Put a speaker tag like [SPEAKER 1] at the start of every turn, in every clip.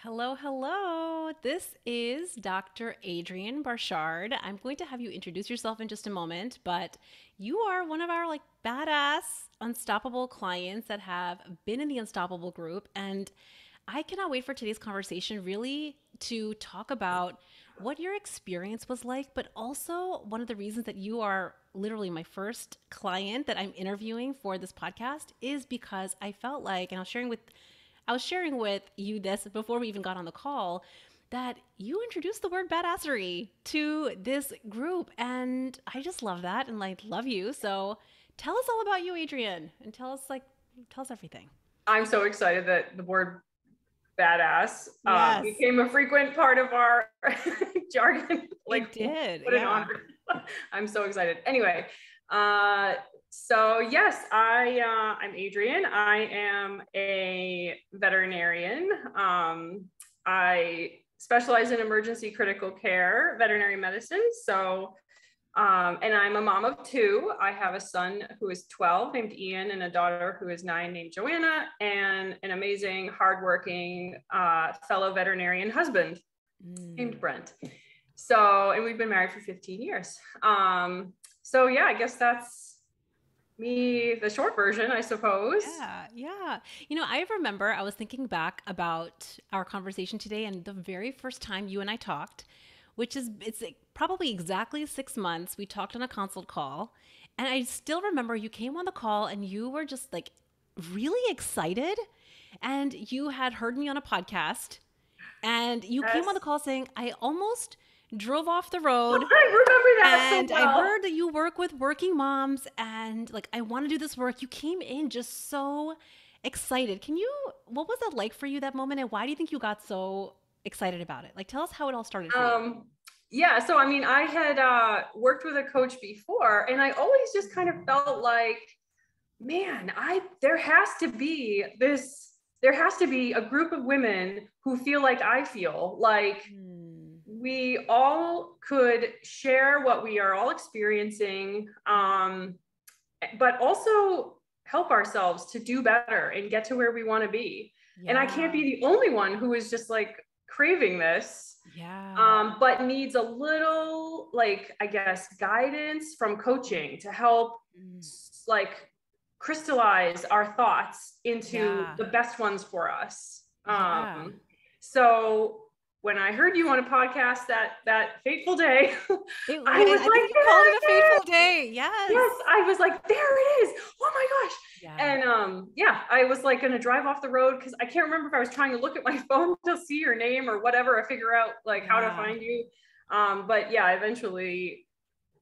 [SPEAKER 1] Hello, hello. This is Dr. Adrienne Barchard. I'm going to have you introduce yourself in just a moment, but you are one of our badass unstoppable clients that have been in the unstoppable group, and I cannot wait for today's conversation really to talk about what your experience was like, but also one of the reasons that you are literally my first client that I'm interviewing for this podcast is because I felt like, and I was sharing with you this before we even got on the call, that you introduced the word badassery to this group. And I just love that and love you. So tell us all about you, Adrienne, and tell us everything.
[SPEAKER 2] I'm so excited that the word badass
[SPEAKER 1] Yes,
[SPEAKER 2] became a frequent part of our jargon.
[SPEAKER 1] it did.
[SPEAKER 2] What an
[SPEAKER 1] Yeah.
[SPEAKER 2] honor. I'm so excited. Anyway, so yes, I'm Adrienne. I am a veterinarian. I specialize in emergency critical care, veterinary medicine. And I'm a mom of two. I have a son who is 12 named Ian and a daughter who is 9 named Joanna, and an amazing, hardworking fellow veterinarian husband named
[SPEAKER 1] Mm.
[SPEAKER 2] Brent. And we've been married for 15 years. So yeah, I guess that's me, the short version, I suppose.
[SPEAKER 1] Yeah, yeah. I remember I was thinking back about our conversation today and the very first time you and I talked, which is it's like probably exactly 6 months. We talked on a consult call, and I still remember you came on the call and you were just like really excited, and you had heard me on a podcast, and you came on the
[SPEAKER 2] Yes.
[SPEAKER 1] call saying, "I almost drove off the road
[SPEAKER 2] I remember that so
[SPEAKER 1] and I
[SPEAKER 2] well.
[SPEAKER 1] heard that you work with working moms and I want to do this work." You came in just so excited. What was it like for you that moment, and why do you think you got so excited about it? Like, tell us how it all started for you.
[SPEAKER 2] Um, yeah, so I mean, I had worked with a coach before, and I always just kind of felt like, man, there has to be a group of women who feel like I feel, like
[SPEAKER 1] Hmm.
[SPEAKER 2] we all could share what we are all experiencing, but also help ourselves to do better and get to where we want to be. And I can't
[SPEAKER 1] Yeah.
[SPEAKER 2] be the only one who is just like craving this,
[SPEAKER 1] Yeah.
[SPEAKER 2] but needs a little, like, I guess, guidance from coaching to help,
[SPEAKER 1] Mm.
[SPEAKER 2] like, crystallize our thoughts into
[SPEAKER 1] Yeah.
[SPEAKER 2] the best ones for us.
[SPEAKER 1] Yeah.
[SPEAKER 2] So when I heard you on a podcast that fateful day, I was
[SPEAKER 1] I think
[SPEAKER 2] like,
[SPEAKER 1] you called it a fateful
[SPEAKER 2] yes,
[SPEAKER 1] day. Yes.
[SPEAKER 2] yes, I was like, there it is. Oh my gosh.
[SPEAKER 1] Yeah.
[SPEAKER 2] And yeah, I was like gonna drive off the road because I can't remember if I was trying to look at my phone to see your name or whatever, or figure out like how to
[SPEAKER 1] Yeah.
[SPEAKER 2] find you. But yeah, I eventually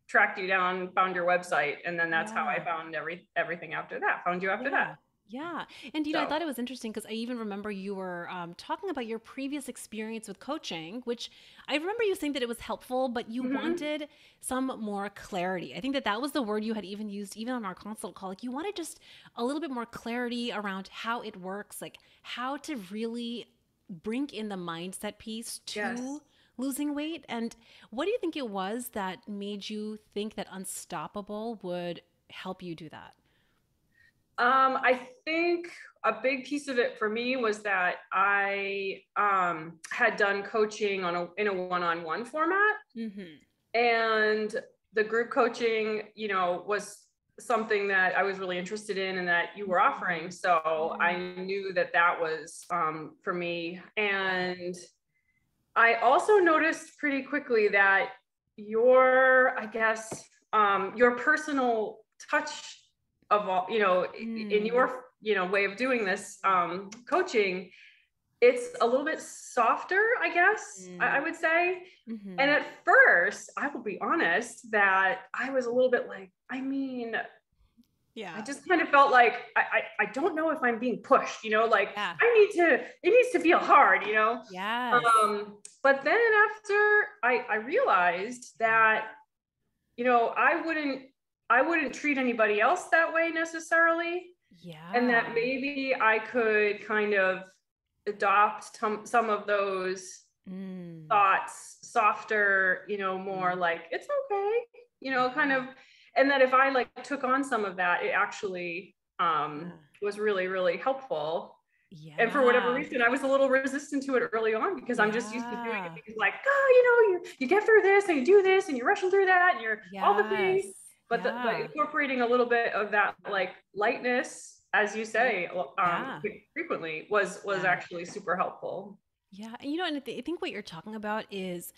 [SPEAKER 2] tracked you down, found your website, and then that's how I
[SPEAKER 1] Yeah.
[SPEAKER 2] found everything after that. Found you after that.
[SPEAKER 1] Yeah. Yeah. And, I
[SPEAKER 2] So
[SPEAKER 1] thought it was interesting because I even remember you were talking about your previous experience with coaching, which I remember you saying that it was helpful, but you
[SPEAKER 2] mhm.
[SPEAKER 1] wanted some more clarity. I think that that was the word you had even used, even on our consult call. Like, you wanted just a little bit more clarity around how it works, like how to really bring in the mindset piece
[SPEAKER 2] Yes.
[SPEAKER 1] to losing weight. And what do you think it was that made you think that Unstoppable would help you do that?
[SPEAKER 2] I think a big piece of it for me was that I had done coaching in a one-on-one format,
[SPEAKER 1] Mm-hmm.
[SPEAKER 2] and the group coaching, was something that I was really interested in and that you were offering. So I
[SPEAKER 1] Mm.
[SPEAKER 2] knew that that was for me.
[SPEAKER 1] Yeah.
[SPEAKER 2] And I also noticed pretty quickly that your, I guess, your personal touch of all, in
[SPEAKER 1] Mm.
[SPEAKER 2] your, way of doing this coaching, it's a little bit softer, I guess, I
[SPEAKER 1] Mm.
[SPEAKER 2] would say. And
[SPEAKER 1] Mm-hmm.
[SPEAKER 2] at first, I will be honest that I was a little bit like, I mean, I
[SPEAKER 1] Yeah.
[SPEAKER 2] just kind of felt like I don't know if I'm being pushed, like
[SPEAKER 1] Yeah.
[SPEAKER 2] it needs to feel hard.
[SPEAKER 1] Yes.
[SPEAKER 2] But then after I realized that, I wouldn't treat anybody else that way necessarily. And that
[SPEAKER 1] Yeah.
[SPEAKER 2] maybe I could kind of adopt some of those
[SPEAKER 1] Mm.
[SPEAKER 2] thoughts softer, more
[SPEAKER 1] Mm.
[SPEAKER 2] like it's okay, kind
[SPEAKER 1] Yeah.
[SPEAKER 2] of. And that if I like took on some of that, it actually
[SPEAKER 1] Yeah.
[SPEAKER 2] was really, really helpful. And for whatever
[SPEAKER 1] Yeah.
[SPEAKER 2] reason, I was a little resistant to it early on because I'm just used to doing
[SPEAKER 1] Yeah.
[SPEAKER 2] it like, oh, you get through this and you do this and you're rushing through that and you're all the things.
[SPEAKER 1] Yes.
[SPEAKER 2] But
[SPEAKER 1] Yeah.
[SPEAKER 2] incorporating a little bit of that like lightness, as you say,
[SPEAKER 1] Yeah.
[SPEAKER 2] frequently was
[SPEAKER 1] Yeah.
[SPEAKER 2] actually super helpful.
[SPEAKER 1] Yeah. And and I think what you're talking about is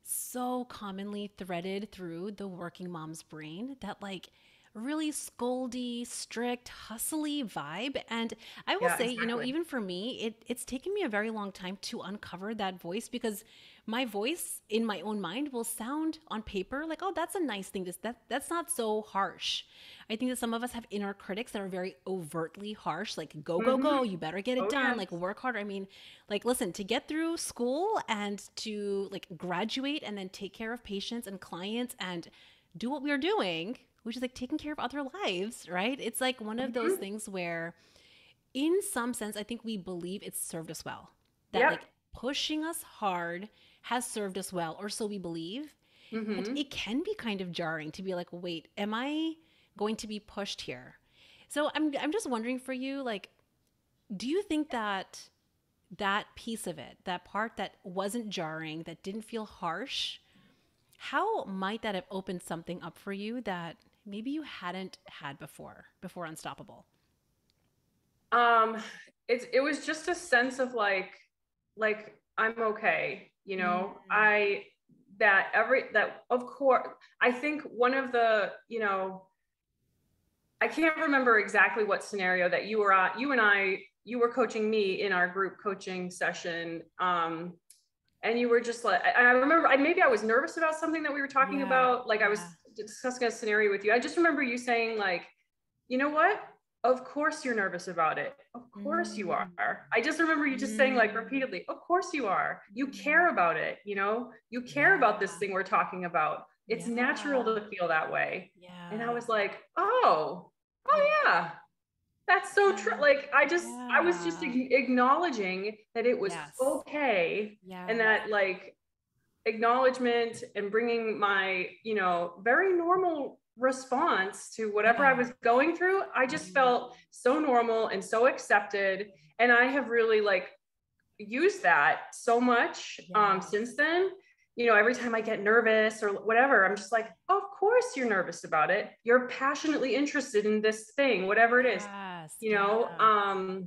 [SPEAKER 1] so commonly threaded through the working mom's brain, that like really scoldy, strict, hustly vibe. And I will
[SPEAKER 2] Yeah,
[SPEAKER 1] say,
[SPEAKER 2] exactly.
[SPEAKER 1] even for me, it's taken me a very long time to uncover that voice, because my voice in my own mind will sound on paper like, oh, that's a nice thing. That's not so harsh. I think that some of us have inner critics that are very overtly harsh, like go, go,
[SPEAKER 2] Mm-hmm.
[SPEAKER 1] go, you better get it
[SPEAKER 2] Oh
[SPEAKER 1] done,
[SPEAKER 2] yes.
[SPEAKER 1] like work harder. I mean, like listen, to get through school and to like graduate and then take care of patients and clients and do what we're doing, which is like taking care of other lives, right? It's like one of those
[SPEAKER 2] Mm-hmm.
[SPEAKER 1] things where in some sense I think we believe it's served us well. That
[SPEAKER 2] Yep.
[SPEAKER 1] like pushing us hard has served us well, or so we believe. And
[SPEAKER 2] Mm-hmm.
[SPEAKER 1] it can be kind of jarring to be like, wait, am I going to be pushed here? So I'm just wondering for you, like, do you think that that piece of it, that part that wasn't jarring, that didn't feel harsh, how might that have opened something up for you that maybe you hadn't had before Unstoppable?
[SPEAKER 2] Um, it was just a sense of like I'm okay, you
[SPEAKER 1] Mm,
[SPEAKER 2] know. I that every that of course I think one of the, I can't remember exactly what scenario that you were at. You and I, you were coaching me in our group coaching session. And you were just like, I remember maybe I was nervous about something that we were talking
[SPEAKER 1] yeah,
[SPEAKER 2] about. Like I
[SPEAKER 1] yeah.
[SPEAKER 2] was discussing a scenario with you. I just remember you saying like, you know what? Of course you're nervous about it. Of course you
[SPEAKER 1] Mm,
[SPEAKER 2] are. I just remember you just saying like
[SPEAKER 1] mm,
[SPEAKER 2] repeatedly, of course you are. You
[SPEAKER 1] mm.
[SPEAKER 2] care about it, you care about this
[SPEAKER 1] Yeah,
[SPEAKER 2] thing we're talking about. It's natural
[SPEAKER 1] yeah,
[SPEAKER 2] to feel that way. And I
[SPEAKER 1] yeah,
[SPEAKER 2] was like, oh
[SPEAKER 1] yeah,
[SPEAKER 2] yeah, that's so true.
[SPEAKER 1] yeah,
[SPEAKER 2] Like I was just
[SPEAKER 1] yeah.
[SPEAKER 2] acknowledging that it was
[SPEAKER 1] Yes,
[SPEAKER 2] okay, and
[SPEAKER 1] yes,
[SPEAKER 2] that like acknowledgement and bringing my, very normal response to whatever I
[SPEAKER 1] yeah.
[SPEAKER 2] was going through, I just
[SPEAKER 1] Mm,
[SPEAKER 2] felt so normal and so accepted. And I have really like used that so much
[SPEAKER 1] yes,
[SPEAKER 2] since then. Every time I get nervous or whatever, I'm just like, of course you're nervous about it. You're passionately interested in this thing, whatever it is,
[SPEAKER 1] yes,
[SPEAKER 2] you
[SPEAKER 1] yeah,
[SPEAKER 2] know,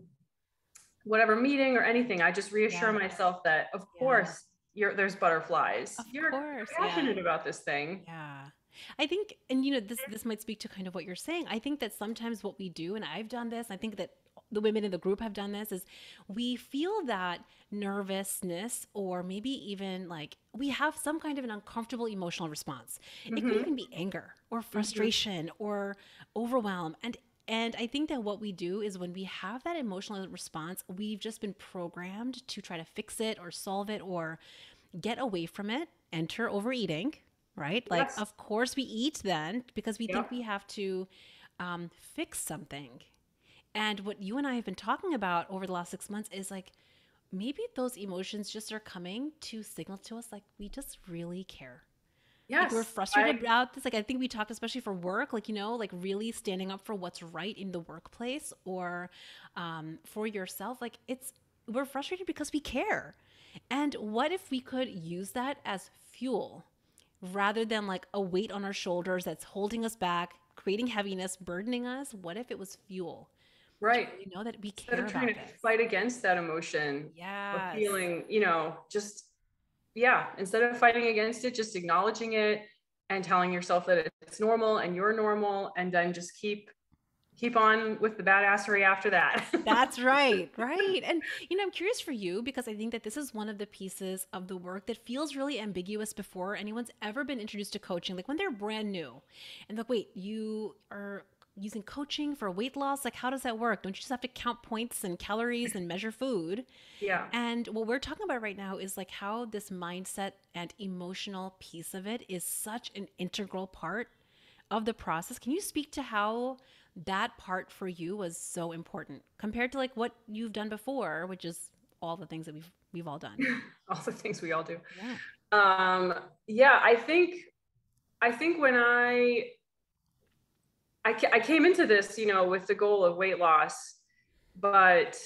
[SPEAKER 2] whatever meeting or anything. I just reassure
[SPEAKER 1] yeah,
[SPEAKER 2] myself that, of
[SPEAKER 1] yeah.
[SPEAKER 2] course, there's butterflies.
[SPEAKER 1] Of
[SPEAKER 2] You're
[SPEAKER 1] course, yeah.
[SPEAKER 2] passionate about this thing.
[SPEAKER 1] Yeah. I think, and this might speak to kind of what you're saying. I think that sometimes what we do, and I've done this, I think that the women in the group have done this, is we feel that nervousness, or maybe even like we have some kind of an uncomfortable emotional response. It could
[SPEAKER 2] Mm-hmm.
[SPEAKER 1] even be anger or
[SPEAKER 2] Mm-hmm.
[SPEAKER 1] frustration or overwhelm. And I think that what we do is when we have that emotional response, we've just been programmed to try to fix it or solve it or get away from it, enter overeating, right? Like,
[SPEAKER 2] Yes.
[SPEAKER 1] of course, we eat then because we think
[SPEAKER 2] Yep.
[SPEAKER 1] we have to fix something. And what you and I have been talking about over the last 6 months is like, maybe those emotions just are coming to signal to us like we just really care. Like we're
[SPEAKER 2] Yes.
[SPEAKER 1] frustrated about this. Like I think we talked especially for work, like like really standing up for what's right in the workplace or for yourself. Like we're frustrated because we care. And what if we could use that as fuel rather than like a weight on our shoulders that's holding us back, creating heaviness, burdening us? What if it was fuel to
[SPEAKER 2] Right.
[SPEAKER 1] really know that we
[SPEAKER 2] Instead
[SPEAKER 1] care
[SPEAKER 2] of trying
[SPEAKER 1] about
[SPEAKER 2] to
[SPEAKER 1] this?
[SPEAKER 2] fight against that emotion or
[SPEAKER 1] Yes.
[SPEAKER 2] feeling, just, yeah, instead of fighting against it, just acknowledging it and telling yourself that it's normal and you're normal, and then just keep on with the badassery after that.
[SPEAKER 1] That's right, right. And I'm curious for you because I think that this is one of the pieces of the work that feels really ambiguous before anyone's ever been introduced to coaching. Like when they're brand new and like, wait, you are using coaching for weight loss? Like, how does that work? Don't you just have to count points and calories and measure food?
[SPEAKER 2] Yeah.
[SPEAKER 1] And what we're talking about right now is like how this mindset and emotional piece of it is such an integral part of the process. Can you speak to how that part for you was so important compared to like what you've done before, which is all the things that we've all done?
[SPEAKER 2] All the things we all do.
[SPEAKER 1] Yeah.
[SPEAKER 2] Um, yeah, I think when I came into this, with the goal of weight loss, but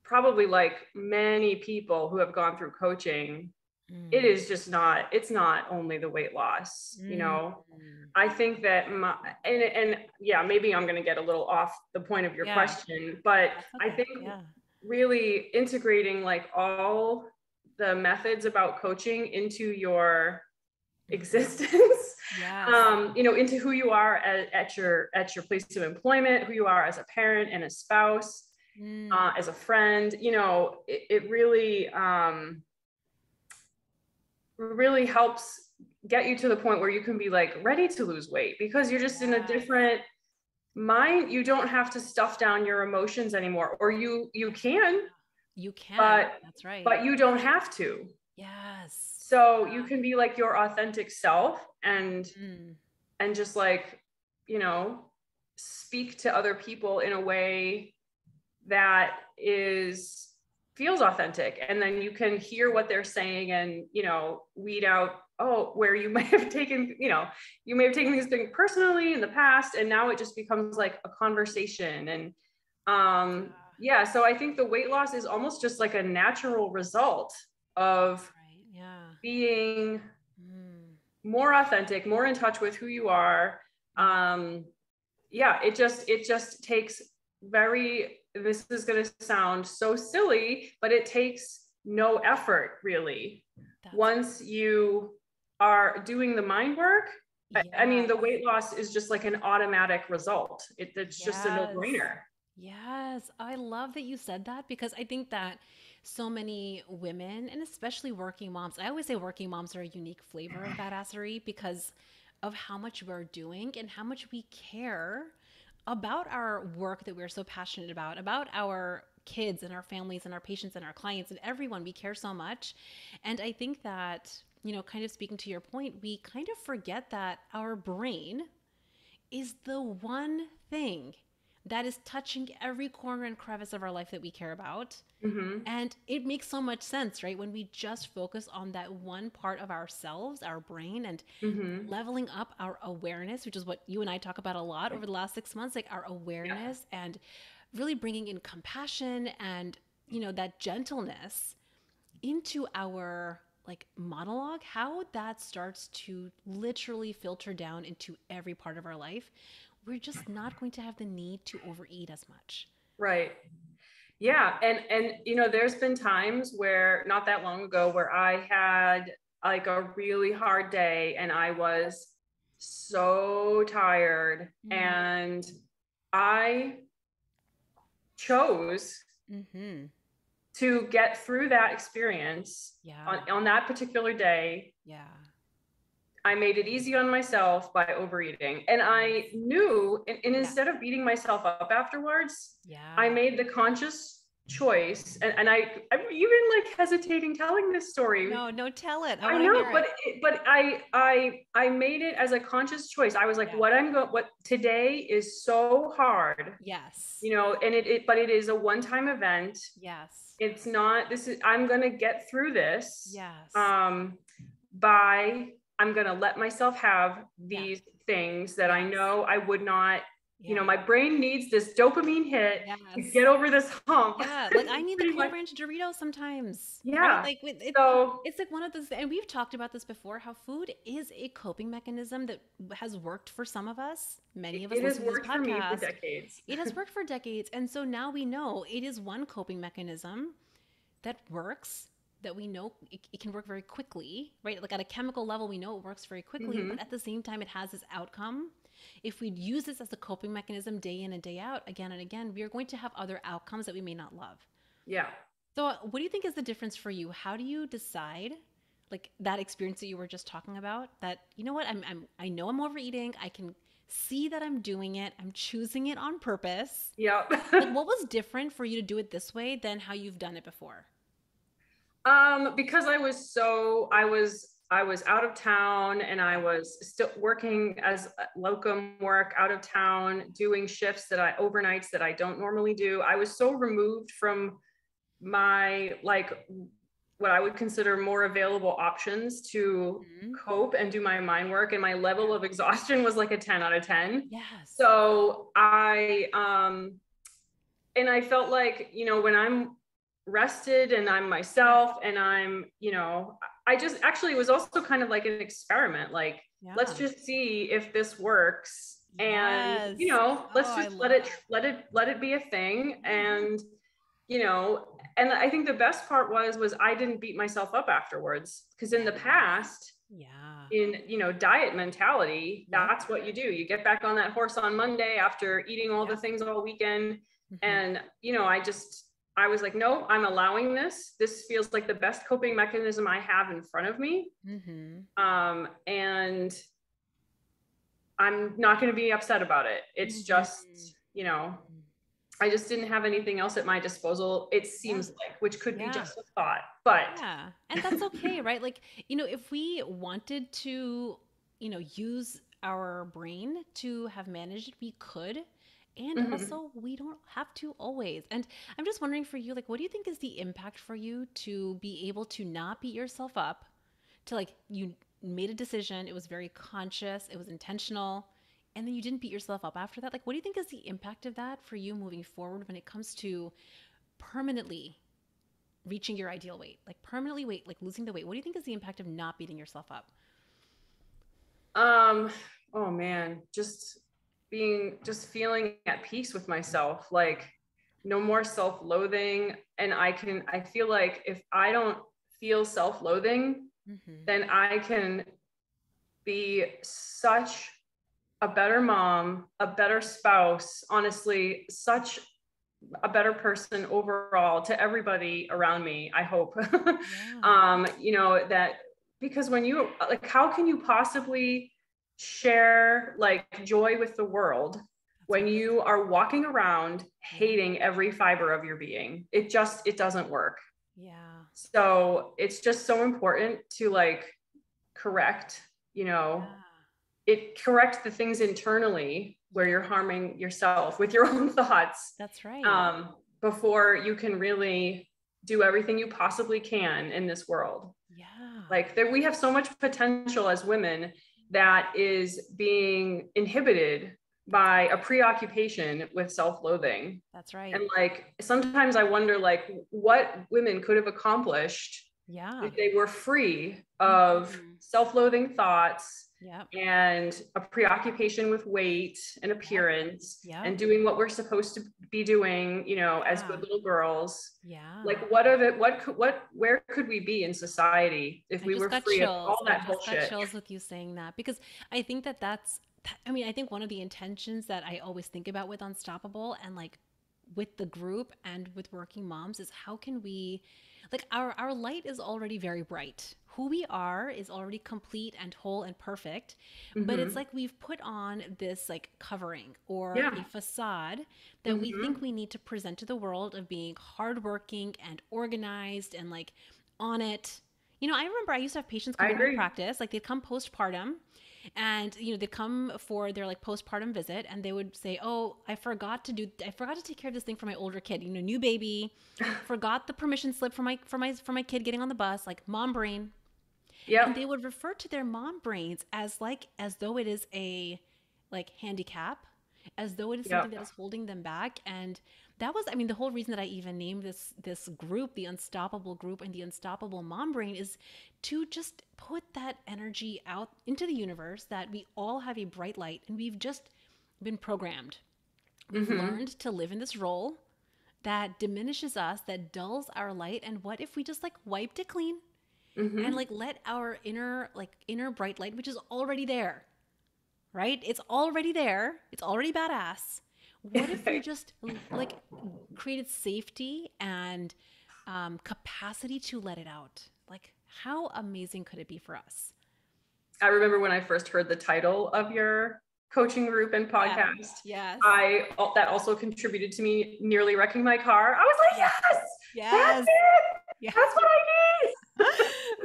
[SPEAKER 2] probably like many people who have gone through coaching, it
[SPEAKER 1] Mm.
[SPEAKER 2] is just not, it's not only the weight loss, you
[SPEAKER 1] Mm.
[SPEAKER 2] know. I think that and yeah, maybe I'm going to get a little off the point of your
[SPEAKER 1] Yeah,
[SPEAKER 2] question, but
[SPEAKER 1] that's
[SPEAKER 2] I
[SPEAKER 1] okay.
[SPEAKER 2] think
[SPEAKER 1] Yeah.
[SPEAKER 2] really integrating like all the methods about coaching into your
[SPEAKER 1] Mhm.
[SPEAKER 2] existence,
[SPEAKER 1] Yes.
[SPEAKER 2] you know, into who you are at your place of employment, who you are as a parent and a spouse,
[SPEAKER 1] Mm.
[SPEAKER 2] as a friend, you know, it really helps get you to the point where you can be like ready to lose weight because you're just in a
[SPEAKER 1] Yes.
[SPEAKER 2] different mind. You don't have to stuff down your emotions anymore, or you can,
[SPEAKER 1] You can.
[SPEAKER 2] but
[SPEAKER 1] That's right.
[SPEAKER 2] but you don't have to.
[SPEAKER 1] Yes.
[SPEAKER 2] So you can be like your authentic self
[SPEAKER 1] Mm.
[SPEAKER 2] and just like, you know, speak to other people in a way that is feels authentic, and then you can hear what they're saying and, you know, weed out, oh, where you might have taken, you know, you may have taken these things personally in the past, and now it just becomes like a conversation. And yeah, so I think the weight loss is almost just like a natural result of
[SPEAKER 1] Right. Yeah.
[SPEAKER 2] being
[SPEAKER 1] Mm.
[SPEAKER 2] more authentic, more in touch with who you are.
[SPEAKER 1] Yeah.
[SPEAKER 2] Yeah, it just takes very, this is going to sound so silly, but it takes no effort really.
[SPEAKER 1] That's
[SPEAKER 2] Once you are doing the mind work, I
[SPEAKER 1] yeah.
[SPEAKER 2] mean, the weight loss is just like an automatic result. It's just a
[SPEAKER 1] Yes.
[SPEAKER 2] no-brainer.
[SPEAKER 1] Yes. I love that you said that because I think that so many women and especially working moms, I always say working moms are a unique flavor of badassery because of how much we're doing and how much we care about our work that we're so passionate about our kids and our families and our patients and our clients and everyone. We care so much. And I think that, you know, kind of speaking to your point, we kind of forget that our brain is the one thing that is touching every corner and crevice of our life that we care about.
[SPEAKER 2] Mm-hmm.
[SPEAKER 1] And it makes so much sense, right? When we just focus on that one part of ourselves, our brain, and
[SPEAKER 2] Mm-hmm.
[SPEAKER 1] leveling up our awareness, which is what you and I talk about a lot over the last 6 months, like our
[SPEAKER 2] Yeah.
[SPEAKER 1] awareness and really bringing in compassion and, you know, that gentleness into our like monologue, how that starts to literally filter down into every part of our life, we're just not going to have the need to overeat as much.
[SPEAKER 2] Right. Yeah, and you know, there's been times where not that long ago where I had like a really hard day and I was so tired,
[SPEAKER 1] Mm.
[SPEAKER 2] and I chose
[SPEAKER 1] Mm-hmm.
[SPEAKER 2] to get through that experience
[SPEAKER 1] Yeah.
[SPEAKER 2] on that particular day.
[SPEAKER 1] Yeah.
[SPEAKER 2] I made it easy on myself by overeating. And
[SPEAKER 1] Yes.
[SPEAKER 2] I knew, and
[SPEAKER 1] Yeah.
[SPEAKER 2] instead of beating myself up afterwards, I
[SPEAKER 1] Yeah.
[SPEAKER 2] made the conscious choice. And I'm even like hesitating telling this story.
[SPEAKER 1] No, no, tell it. I
[SPEAKER 2] I
[SPEAKER 1] want to
[SPEAKER 2] know,
[SPEAKER 1] hear
[SPEAKER 2] but
[SPEAKER 1] it.
[SPEAKER 2] I made it as a conscious choice. I was like,
[SPEAKER 1] Yeah.
[SPEAKER 2] what today is so hard,
[SPEAKER 1] Yes.
[SPEAKER 2] you know, and but it is a one-time event.
[SPEAKER 1] Yes.
[SPEAKER 2] It's not, this is, I'm going to get through this.
[SPEAKER 1] Yes.
[SPEAKER 2] Um, by I'm going to let myself have
[SPEAKER 1] Yeah.
[SPEAKER 2] these things that I
[SPEAKER 1] Yes.
[SPEAKER 2] know I would not, you know,
[SPEAKER 1] Yeah.
[SPEAKER 2] my brain needs this dopamine hit to get
[SPEAKER 1] Yes.
[SPEAKER 2] over this hump.
[SPEAKER 1] Yeah, like I need the
[SPEAKER 2] Pretty
[SPEAKER 1] Cool
[SPEAKER 2] much.
[SPEAKER 1] Ranch Doritos sometimes, right?
[SPEAKER 2] Yeah.
[SPEAKER 1] Like
[SPEAKER 2] So
[SPEAKER 1] it's like one of those, and we've talked about this before, how food is a coping mechanism that has worked for some of us. Many of us
[SPEAKER 2] it has
[SPEAKER 1] listen to this
[SPEAKER 2] worked for me for
[SPEAKER 1] podcast.
[SPEAKER 2] decades.
[SPEAKER 1] It has worked for decades, and so now we know it is one coping mechanism that works. That we know it can work very quickly, right? Like at a chemical level, we know it works very quickly,
[SPEAKER 2] Mm-hmm.
[SPEAKER 1] but at the same time, it has this outcome. If we use this as a coping mechanism day in and day out, again and again, we are going to have other outcomes that we may not love.
[SPEAKER 2] Yeah.
[SPEAKER 1] So, what do you think is the difference for you? How do you decide, like that experience that you were just talking about, that you know what, I know I'm overeating. I can see that I'm doing it. I'm choosing it on purpose.
[SPEAKER 2] Yep.
[SPEAKER 1] Like, what was different for you to do it this way than how you've done it before?
[SPEAKER 2] Because I was out of town, and I was still working as locum work out of town, doing shifts overnights that I don't normally do. I was so removed from my like what I would consider more available options to
[SPEAKER 1] Hmm.
[SPEAKER 2] cope and do my mind work, and my level of exhaustion was like a 10 out of 10.
[SPEAKER 1] Yes.
[SPEAKER 2] So I and I felt like, you know, when I'm rested and I'm myself and I'm, I just actually, it was also kind of like an experiment. Like, let's
[SPEAKER 1] Yeah.
[SPEAKER 2] just see if this works. And,
[SPEAKER 1] Yes.
[SPEAKER 2] let's
[SPEAKER 1] Oh, I
[SPEAKER 2] just
[SPEAKER 1] love that.
[SPEAKER 2] let it be a thing.
[SPEAKER 1] Yeah.
[SPEAKER 2] And I think the best part was I didn't beat myself up afterwards. Because in the
[SPEAKER 1] Yes.
[SPEAKER 2] past,
[SPEAKER 1] Yeah.
[SPEAKER 2] in diet mentality,
[SPEAKER 1] Yep.
[SPEAKER 2] that's what you do. You get back on that horse on Monday after eating all the
[SPEAKER 1] Yep.
[SPEAKER 2] things all weekend.
[SPEAKER 1] Hmm.
[SPEAKER 2] And I was like, no, I'm allowing this feels like the best coping mechanism I have in front of me.
[SPEAKER 1] Hmm.
[SPEAKER 2] And I'm not going to be upset about it. It's just,
[SPEAKER 1] Hmm.
[SPEAKER 2] I just didn't have anything else at my disposal, it
[SPEAKER 1] Yeah.
[SPEAKER 2] seems like, which could be
[SPEAKER 1] Yeah.
[SPEAKER 2] just a thought, but
[SPEAKER 1] Yeah. And that's okay, right? Like, if we wanted to, use our brain to have managed it, we could. And
[SPEAKER 2] mhm.
[SPEAKER 1] also, we don't have to always. And I'm just wondering for you, like, what do you think is the impact for you to be able to not beat yourself up, to like, you made a decision, it was very conscious, it was intentional, and then you didn't beat yourself up after that? Like, what do you think is the impact of that for you moving forward when it comes to permanently reaching your ideal weight, like permanently weight, like losing the weight? What do you think is the impact of not beating yourself up?
[SPEAKER 2] um oh man, just feeling at peace with myself, like no more self-loathing. And I feel like if I don't feel self-loathing,
[SPEAKER 1] Mm-hmm.
[SPEAKER 2] then I can be such a better mom, a better spouse, honestly, such a better person overall to everybody around me, I hope.
[SPEAKER 1] Yeah.
[SPEAKER 2] That because when you like, how can you possibly share like joy with the world
[SPEAKER 1] That's
[SPEAKER 2] when
[SPEAKER 1] right.
[SPEAKER 2] you are walking around
[SPEAKER 1] Yeah.
[SPEAKER 2] hating every fiber of your being? It doesn't work.
[SPEAKER 1] Yeah.
[SPEAKER 2] So it's just so important to like correct, you know,
[SPEAKER 1] Yeah.
[SPEAKER 2] it correct the things internally where
[SPEAKER 1] Yeah.
[SPEAKER 2] you're harming yourself with your own thoughts,
[SPEAKER 1] That's right.
[SPEAKER 2] um, before you can really do everything you possibly can in this world.
[SPEAKER 1] Yeah.
[SPEAKER 2] Like there, we have so much potential as women that is being inhibited
[SPEAKER 1] That's
[SPEAKER 2] by
[SPEAKER 1] right.
[SPEAKER 2] a preoccupation with self-loathing.
[SPEAKER 1] That's right.
[SPEAKER 2] And like sometimes I wonder like what women could have accomplished
[SPEAKER 1] Yeah.
[SPEAKER 2] if they were free of
[SPEAKER 1] Mm-hmm.
[SPEAKER 2] self-loathing thoughts
[SPEAKER 1] Yep.
[SPEAKER 2] and a preoccupation with weight and
[SPEAKER 1] Yep.
[SPEAKER 2] appearance
[SPEAKER 1] Yep.
[SPEAKER 2] and doing what we're supposed to be doing, as
[SPEAKER 1] Yeah.
[SPEAKER 2] good little girls.
[SPEAKER 1] Yeah.
[SPEAKER 2] Like what of it, where could we be in society if
[SPEAKER 1] I
[SPEAKER 2] we
[SPEAKER 1] just
[SPEAKER 2] were
[SPEAKER 1] got
[SPEAKER 2] free of
[SPEAKER 1] chills.
[SPEAKER 2] all
[SPEAKER 1] I
[SPEAKER 2] that
[SPEAKER 1] just got
[SPEAKER 2] bullshit?
[SPEAKER 1] chills with you saying that, because I think I mean, I think one of the intentions that I always think about with Unstoppable, and like with the group and with working moms, is how can we, like, our light is already very bright. Who we are is already complete and whole and perfect, but it's
[SPEAKER 2] Mm-hmm.
[SPEAKER 1] like we've put on this like covering or a
[SPEAKER 2] Yeah.
[SPEAKER 1] facade that we think
[SPEAKER 2] Mm-hmm.
[SPEAKER 1] we need to present to the world of being hardworking and organized and like on it. I remember I used to have patients
[SPEAKER 2] I
[SPEAKER 1] come into my
[SPEAKER 2] agree.
[SPEAKER 1] practice, like they'd come postpartum, and they'd come for their like postpartum visit, and they would say, "Oh, I forgot to take care of this thing for my older kid, new baby, forgot the permission slip for my kid getting on the bus, like mom brain." And
[SPEAKER 2] Yep.
[SPEAKER 1] they would refer to their mom brains as though it is a like handicap, as though it is something
[SPEAKER 2] Yep.
[SPEAKER 1] that is holding them back. And that was, I mean, the whole reason that I even named this group the Unstoppable Group and the Unstoppable Mom Brain is to just put that energy out into the universe, that we all have a bright light and we've just been programmed. We've
[SPEAKER 2] Mm-hmm.
[SPEAKER 1] learned to live in this role that diminishes us, that dulls our light. And what if we just like wiped it clean and
[SPEAKER 2] Mm-hmm.
[SPEAKER 1] like let our inner bright light, which is already there, right? It's already there. It's already badass. What if we just like created safety and capacity to let it out? Like, how amazing could it be for us?
[SPEAKER 2] I remember when I first heard the title of your coaching group and
[SPEAKER 1] Yeah.
[SPEAKER 2] podcast,
[SPEAKER 1] Yes.
[SPEAKER 2] I that also contributed to me nearly wrecking my car. I was like,
[SPEAKER 1] Yeah.
[SPEAKER 2] yes, that's
[SPEAKER 1] Yes.
[SPEAKER 2] it.
[SPEAKER 1] Yeah.
[SPEAKER 2] That's what I need.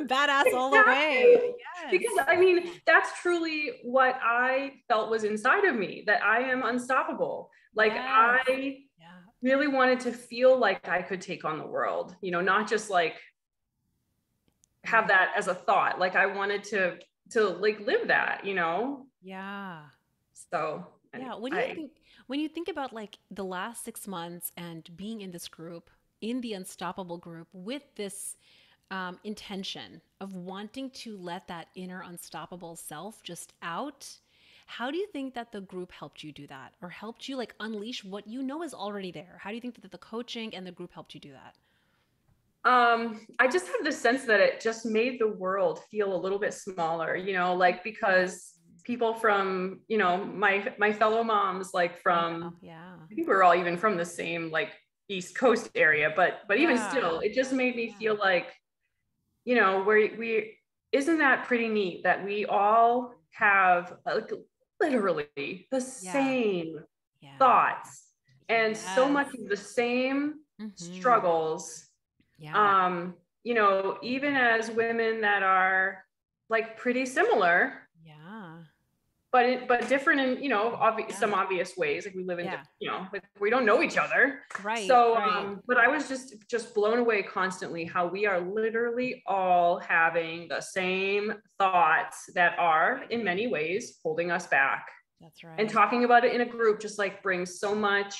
[SPEAKER 1] Badass all the way.
[SPEAKER 2] Exactly.
[SPEAKER 1] Yes.
[SPEAKER 2] Because I mean,
[SPEAKER 1] Yeah.
[SPEAKER 2] that's truly what I felt was inside of me, that I am unstoppable. Like
[SPEAKER 1] Yes.
[SPEAKER 2] I
[SPEAKER 1] Yeah.
[SPEAKER 2] really wanted to feel like I could take on the world, not just like have
[SPEAKER 1] Mhm.
[SPEAKER 2] that as a thought. Like I wanted to like live that.
[SPEAKER 1] Yeah.
[SPEAKER 2] So
[SPEAKER 1] Yeah. What do you
[SPEAKER 2] I
[SPEAKER 1] think when you think about like the last 6 months and being in this group? in the Unstoppable group with this intention of wanting to let that inner unstoppable self just out. How do you think that the group helped you do that, or helped you like unleash what you know is already there? How do you think that the coaching and the group helped you do that?
[SPEAKER 2] I just have this sense that it just made the world feel a little bit smaller, like because people from, my fellow moms, like
[SPEAKER 1] I know.
[SPEAKER 2] from,
[SPEAKER 1] Yeah.
[SPEAKER 2] I think we were all even from the same like East Coast area, but even
[SPEAKER 1] Yeah.
[SPEAKER 2] still, it just made me
[SPEAKER 1] Yeah.
[SPEAKER 2] feel like, we isn't that pretty neat that we all have like literally the
[SPEAKER 1] Yeah.
[SPEAKER 2] same
[SPEAKER 1] Yeah.
[SPEAKER 2] thoughts and so
[SPEAKER 1] Yes.
[SPEAKER 2] much of the same
[SPEAKER 1] Mm-hmm.
[SPEAKER 2] struggles.
[SPEAKER 1] Yeah.
[SPEAKER 2] um Even as women that are like pretty similar,
[SPEAKER 1] Yeah.
[SPEAKER 2] but different in,
[SPEAKER 1] Yeah.
[SPEAKER 2] some obvious ways, like we live in
[SPEAKER 1] Yeah.
[SPEAKER 2] like we don't know each other.
[SPEAKER 1] Right.
[SPEAKER 2] So
[SPEAKER 1] Right.
[SPEAKER 2] but I was just blown away constantly how we are literally all having the same thoughts that are in many ways holding us back,
[SPEAKER 1] That's
[SPEAKER 2] and
[SPEAKER 1] right.
[SPEAKER 2] talking about it in a group just like brings so much,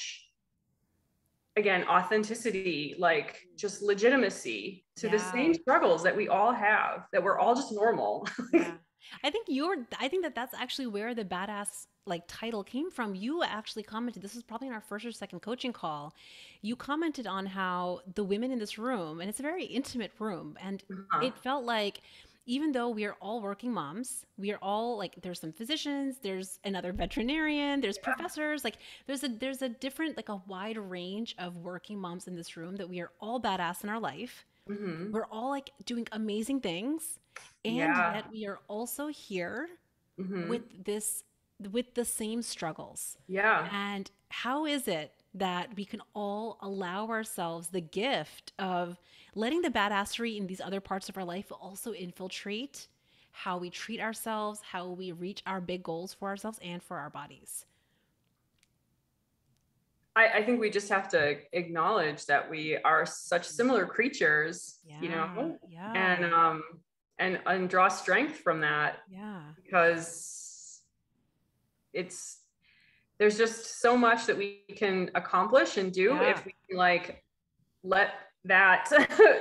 [SPEAKER 2] again, authenticity, like just legitimacy to the same
[SPEAKER 1] Yeah.
[SPEAKER 2] struggles that we all have, that we're all just normal.
[SPEAKER 1] Yeah. I think that that's actually where the badass like title came from. You actually commented, this was probably in our first or second coaching call. You commented on how the women in this room, and it's a very intimate room, and
[SPEAKER 2] Uh-huh.
[SPEAKER 1] it felt like even though we are all working moms, we are all like there's some physicians, there's another veterinarian, there's professors, like there's a different like a wide range of working moms in this room that we are all badass in our life.
[SPEAKER 2] Hmm.
[SPEAKER 1] We're all like doing amazing things, and
[SPEAKER 2] Yeah.
[SPEAKER 1] yet we are also here with
[SPEAKER 2] Hmm.
[SPEAKER 1] this with the same struggles.
[SPEAKER 2] Yeah.
[SPEAKER 1] And how is it that we can all allow ourselves the gift of letting the badassery in these other parts of our life also infiltrate how we treat ourselves, how we reach our big goals for ourselves and for our bodies?
[SPEAKER 2] I think we just have to acknowledge that we are such similar creatures,
[SPEAKER 1] Yeah,
[SPEAKER 2] and
[SPEAKER 1] yeah,
[SPEAKER 2] and draw strength from that,
[SPEAKER 1] yeah,
[SPEAKER 2] because it's there's just so much that we can accomplish and do
[SPEAKER 1] yeah.
[SPEAKER 2] if we can like let that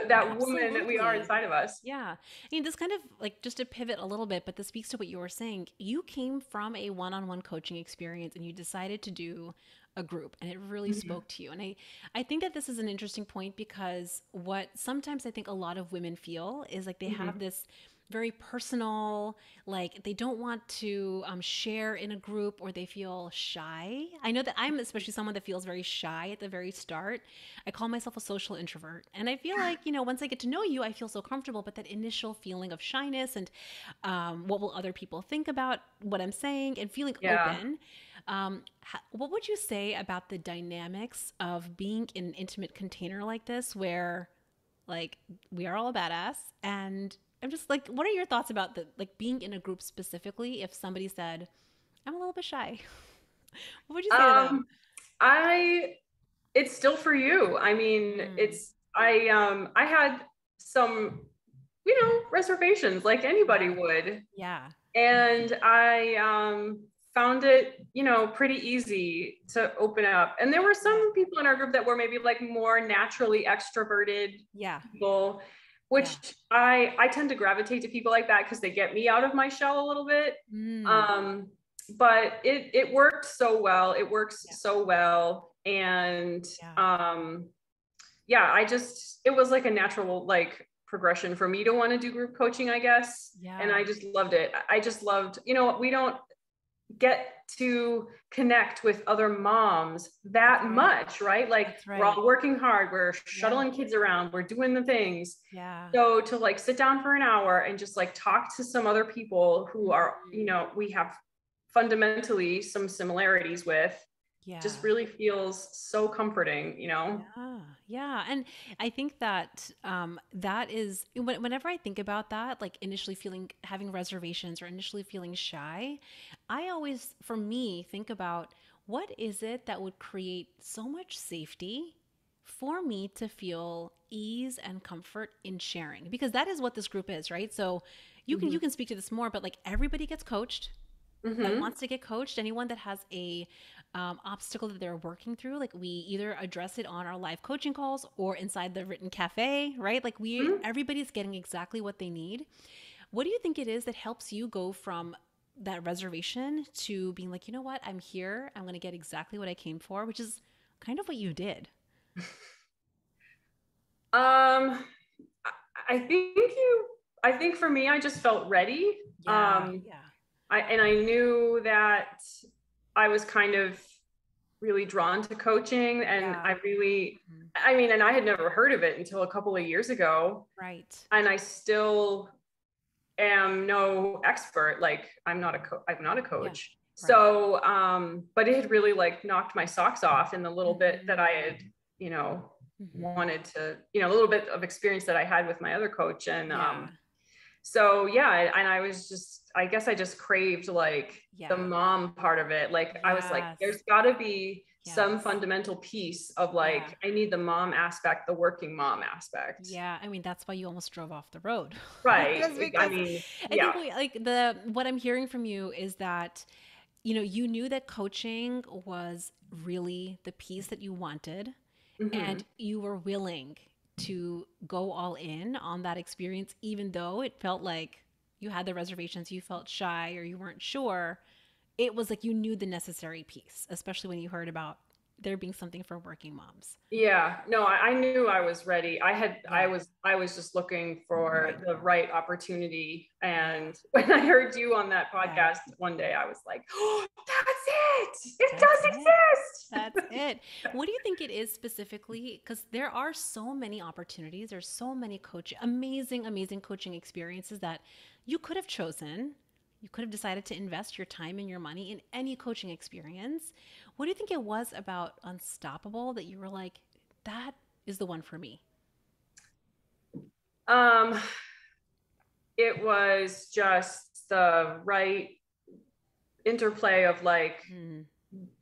[SPEAKER 2] that woman that we are
[SPEAKER 1] Absolutely.
[SPEAKER 2] inside of us.
[SPEAKER 1] Yeah. I mean, this kind of like just to pivot a little bit, but this speaks to what you were saying. You came from a one on one coaching experience and you decided to do a group, and it really
[SPEAKER 2] Mhm.
[SPEAKER 1] spoke to you. And I think that this is an interesting point because what sometimes I think a lot of women feel is like they have
[SPEAKER 2] Mhm.
[SPEAKER 1] this very personal, like they don't want to share in a group, or they feel shy. I know that I'm especially someone that feels very shy at the very start. I call myself a social introvert. And I feel like, once I get to know you, I feel so comfortable. But that initial feeling of shyness and what will other people think about what I'm saying and feeling
[SPEAKER 2] Yeah.
[SPEAKER 1] open. What would you say about the dynamics of being in an intimate container like this where like we are all a badass, and I'm just like, what are your thoughts about the like being in a group specifically if somebody said, I'm a little bit shy? What would you say to them?
[SPEAKER 2] Um, I it's still for you. I mean,
[SPEAKER 1] Mm,
[SPEAKER 2] I had some, reservations like anybody
[SPEAKER 1] yeah.
[SPEAKER 2] would.
[SPEAKER 1] Yeah.
[SPEAKER 2] And I found it, pretty easy to open up. And there were
[SPEAKER 1] Yeah.
[SPEAKER 2] some people in our group that were maybe like more naturally extroverted
[SPEAKER 1] Yeah.
[SPEAKER 2] people,
[SPEAKER 1] Yeah.
[SPEAKER 2] which I tend to gravitate to people like that because they get me out of my shell a little bit.
[SPEAKER 1] Mm,
[SPEAKER 2] Um, but it worked so well. It works
[SPEAKER 1] yeah.
[SPEAKER 2] so well. And
[SPEAKER 1] Yeah.
[SPEAKER 2] yeah, it was like a natural like progression for me to want to do group coaching, I guess. And
[SPEAKER 1] Yeah.
[SPEAKER 2] I just loved it. I just loved, we don't get to connect with other moms
[SPEAKER 1] That's
[SPEAKER 2] that
[SPEAKER 1] right.
[SPEAKER 2] much, right? Like
[SPEAKER 1] That's
[SPEAKER 2] we're
[SPEAKER 1] right.
[SPEAKER 2] all working hard, we're
[SPEAKER 1] Yeah.
[SPEAKER 2] shuttling kids around, we're doing the things.
[SPEAKER 1] Yeah.
[SPEAKER 2] So to like sit down for an hour and just like talk to some other people who are,
[SPEAKER 1] Mhm.
[SPEAKER 2] we have fundamentally some similarities with, just
[SPEAKER 1] Yeah.
[SPEAKER 2] really feels so comforting.
[SPEAKER 1] Yeah, yeah, and I think that that is whenever I think about that, like initially feeling having reservations or initially feeling shy, I always, for me, think about what is it that would create so much safety for me to feel ease and comfort in sharing, because that is what this group is, right? So you can
[SPEAKER 2] Mhm.
[SPEAKER 1] speak to this more, but like everybody gets coached, that
[SPEAKER 2] Mm-hmm.
[SPEAKER 1] wants to get coached, anyone that has a obstacle that they're working through, like we either address it on our live coaching calls or inside the written cafe, right? Like everybody's getting exactly what they need. What do you think it is that helps you go from that reservation to being like, you know what, I'm here, I'm going to get exactly what I came for, which is kind of what you did.
[SPEAKER 2] Um, I think I think for me, I just felt ready.
[SPEAKER 1] Yeah, yeah,
[SPEAKER 2] And I knew that I was kind of really drawn to coaching, and
[SPEAKER 1] yeah.
[SPEAKER 2] I really,
[SPEAKER 1] Mhm.
[SPEAKER 2] I mean, and I had never heard of it until a couple of years ago,
[SPEAKER 1] Right,
[SPEAKER 2] and I still am no expert. Like I'm not a
[SPEAKER 1] yeah,
[SPEAKER 2] coach.
[SPEAKER 1] right.
[SPEAKER 2] So, but it had really like knocked my socks off in the little bit that I had,
[SPEAKER 1] Mm-hmm.
[SPEAKER 2] you know,
[SPEAKER 1] Mm-hmm.
[SPEAKER 2] wanted to, a little bit of experience that I had with my other coach. And
[SPEAKER 1] Yeah,
[SPEAKER 2] so yeah, and I was just, I guess I just craved like the
[SPEAKER 1] yeah,
[SPEAKER 2] mom part of it. Like I was like,
[SPEAKER 1] yes,
[SPEAKER 2] there's gotta be some
[SPEAKER 1] yes,
[SPEAKER 2] fundamental piece of
[SPEAKER 1] yeah.
[SPEAKER 2] like, I need the mom aspect, the working mom aspect.
[SPEAKER 1] Yeah, I mean that's why you almost drove off the road.
[SPEAKER 2] Right.
[SPEAKER 1] Just
[SPEAKER 2] I
[SPEAKER 1] because
[SPEAKER 2] mean,
[SPEAKER 1] I think
[SPEAKER 2] yeah.
[SPEAKER 1] like the what I'm hearing from you is that you knew that coaching was really the piece that you wanted
[SPEAKER 2] Hmm.
[SPEAKER 1] and you were willing to go all in on that experience even though it felt like you had the reservations, you felt shy or you weren't sure. It was like you knew the necessary piece, especially when you heard about there being something for working moms.
[SPEAKER 2] Yeah, no, I knew I was ready.
[SPEAKER 1] Yeah,
[SPEAKER 2] I was just looking for
[SPEAKER 1] right.
[SPEAKER 2] the right opportunity.
[SPEAKER 1] Yeah.
[SPEAKER 2] And when I heard you on that
[SPEAKER 1] Yeah.
[SPEAKER 2] podcast one day, I was like, oh, that's it. It
[SPEAKER 1] That's
[SPEAKER 2] does
[SPEAKER 1] it. That's
[SPEAKER 2] exist.
[SPEAKER 1] it. What do you think it is specifically? Because there are so many opportunities. There's so many amazing, amazing coaching experiences that you could have chosen. You could have decided to invest your time and your money in any coaching experience. What do you think it was about Unstoppable that you were like, that is the one for me?
[SPEAKER 2] Um, it was just the right interplay of like
[SPEAKER 1] Mm,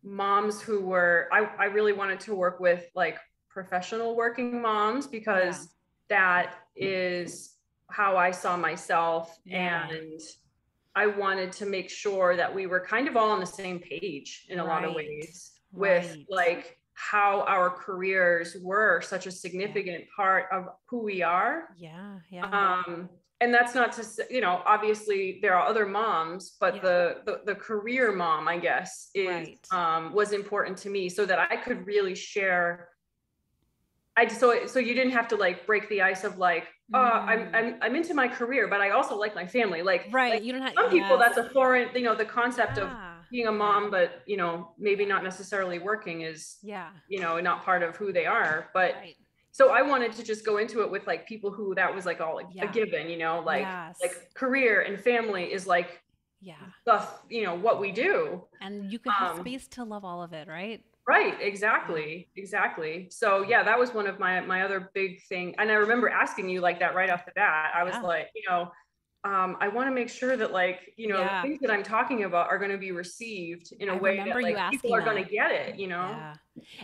[SPEAKER 2] moms who were, I really wanted to work with like professional working moms
[SPEAKER 1] yeah.
[SPEAKER 2] because that is how I saw myself.
[SPEAKER 1] Yeah.
[SPEAKER 2] And I wanted to make sure that we were kind of all on the same page in a lot of
[SPEAKER 1] Right.
[SPEAKER 2] ways with
[SPEAKER 1] Right.
[SPEAKER 2] like how our careers were such a
[SPEAKER 1] Yeah.
[SPEAKER 2] significant part of who we are.
[SPEAKER 1] Yeah. Yeah.
[SPEAKER 2] Um, and that's not to say, obviously there are other moms, but
[SPEAKER 1] Yeah.
[SPEAKER 2] the career mom, I guess, is
[SPEAKER 1] Right.
[SPEAKER 2] was important to me so that I could really share. So you didn't have to like break the ice of like,
[SPEAKER 1] Mm.
[SPEAKER 2] I'm into my career, but I also like my family. Like
[SPEAKER 1] Right. You don't have,
[SPEAKER 2] some people
[SPEAKER 1] yes.
[SPEAKER 2] that's a foreign, the concept of
[SPEAKER 1] Yeah.
[SPEAKER 2] being a
[SPEAKER 1] Yeah.
[SPEAKER 2] mom, but maybe
[SPEAKER 1] Yeah.
[SPEAKER 2] not necessarily working is,
[SPEAKER 1] Yeah.
[SPEAKER 2] not part of who they are. But
[SPEAKER 1] Right.
[SPEAKER 2] so I wanted to just go into it with like people who that was like all like a
[SPEAKER 1] Yeah.
[SPEAKER 2] given, like
[SPEAKER 1] Yes.
[SPEAKER 2] career and family is like
[SPEAKER 1] Yeah.
[SPEAKER 2] stuff, what we do.
[SPEAKER 1] And you can have
[SPEAKER 2] Um,
[SPEAKER 1] space to love all of it, right?
[SPEAKER 2] Right,
[SPEAKER 1] Yeah.
[SPEAKER 2] exactly. So yeah, that was one of my other big thing. And I remember asking you like that right off the bat. I was
[SPEAKER 1] Yeah.
[SPEAKER 2] like, I want to make sure that like, the
[SPEAKER 1] Yeah.
[SPEAKER 2] things that I'm talking about are going to be received in a
[SPEAKER 1] I
[SPEAKER 2] way that
[SPEAKER 1] remember you
[SPEAKER 2] like people
[SPEAKER 1] asking
[SPEAKER 2] are going
[SPEAKER 1] that.
[SPEAKER 2] to get it.
[SPEAKER 1] Yeah.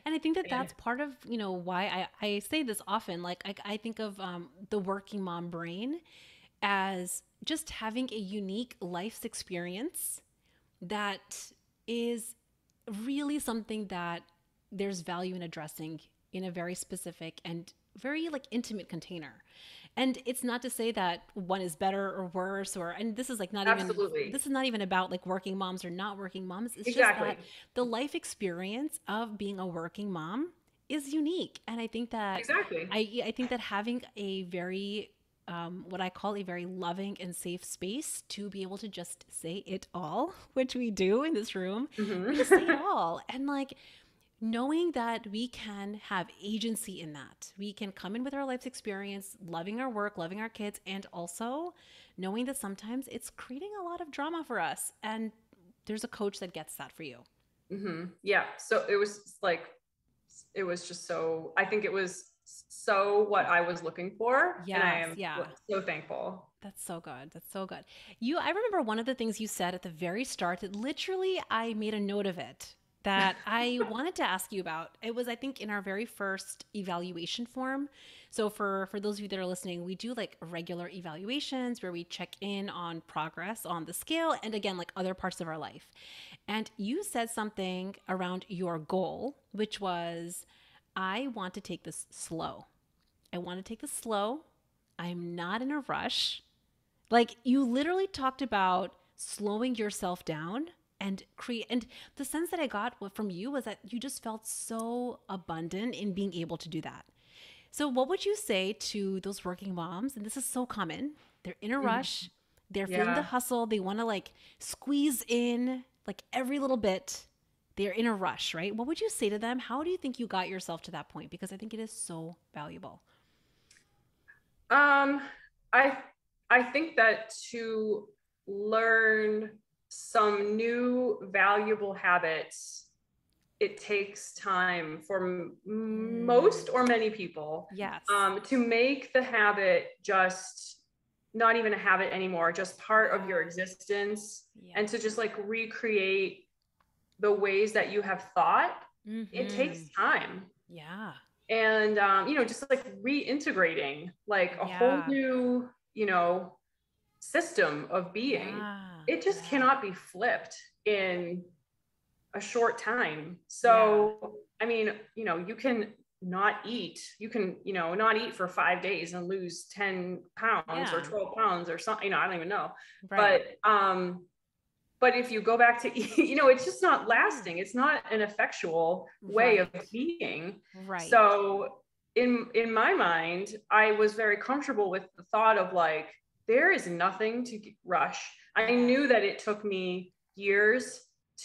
[SPEAKER 1] And I think that
[SPEAKER 2] And
[SPEAKER 1] that's part of, why I say this often. Like, I think of the working mom brain as just having a unique life's experience that is really something that there's value in addressing in a very specific and very like intimate container. And it's not to say that one is better or worse or and
[SPEAKER 2] absolutely.
[SPEAKER 1] this is not even about like working moms or not working moms. It's just that
[SPEAKER 2] Exactly.
[SPEAKER 1] the life experience of being a working mom is unique. And I think that
[SPEAKER 2] Exactly.
[SPEAKER 1] I think that having a very what I call a very loving and safe space to be able to just say it all, which we do in this room. We just say it
[SPEAKER 2] Hmm.
[SPEAKER 1] all. And like knowing that we can have agency in that. We can come in with our life's experience, loving our work, loving our kids, and also knowing that sometimes it's creating a lot of drama for us. And there's a coach that gets that for you.
[SPEAKER 2] Yeah. So it was just so, I think it was so what I was looking for. And I
[SPEAKER 1] Yes,
[SPEAKER 2] am
[SPEAKER 1] yeah.
[SPEAKER 2] so thankful.
[SPEAKER 1] That's so good. That's so good. I remember one of the things you said at the very start that literally I made a note of it that I wanted to ask you about. It was, I think, in our very first evaluation form. So for those of you that are listening, we do like regular evaluations where we check in on progress on the scale and again like other parts of our life. And you said something around your goal, which was I want to take this slow. I want to take this slow. I'm not in a rush. Like you literally talked about slowing yourself down and create, and the sense that I got from you was that you just felt so abundant in being able to do that. So what would you say to those working moms? And this is so common. They're in a
[SPEAKER 2] Mhm.
[SPEAKER 1] rush. They're feeling the
[SPEAKER 2] Yeah.
[SPEAKER 1] hustle. They want to like squeeze in like every little bit. They're in a rush, right? What would you say to them? How do you think you got yourself to that point? Because I think it is so valuable.
[SPEAKER 2] Um, I I think that to learn some new valuable habits, it takes time for most or many people,
[SPEAKER 1] Yes.
[SPEAKER 2] to make the habit just not even a habit anymore, just part of your
[SPEAKER 1] Yeah.
[SPEAKER 2] existence,
[SPEAKER 1] Yeah.
[SPEAKER 2] and to just like recreate the ways that you have thought. It takes
[SPEAKER 1] Mm-hmm.
[SPEAKER 2] time.
[SPEAKER 1] Yeah.
[SPEAKER 2] And just like reintegrating like a whole
[SPEAKER 1] Yeah.
[SPEAKER 2] new, system of being.
[SPEAKER 1] Yeah.
[SPEAKER 2] It just
[SPEAKER 1] Yeah.
[SPEAKER 2] cannot be flipped in a short time.
[SPEAKER 1] Yeah.
[SPEAKER 2] So I mean, you can not eat, not eat for 5 days and lose 10 pounds or
[SPEAKER 1] Yeah.
[SPEAKER 2] 12 pounds or something, I don't even know.
[SPEAKER 1] Right.
[SPEAKER 2] But if you go back to eat, it's just not
[SPEAKER 1] Yeah.
[SPEAKER 2] lasting. It's not an effectual way of
[SPEAKER 1] Right.
[SPEAKER 2] being.
[SPEAKER 1] Right.
[SPEAKER 2] So in my mind, I was very comfortable with the thought of like, there is nothing to rush. I
[SPEAKER 1] Yeah.
[SPEAKER 2] knew that it took me years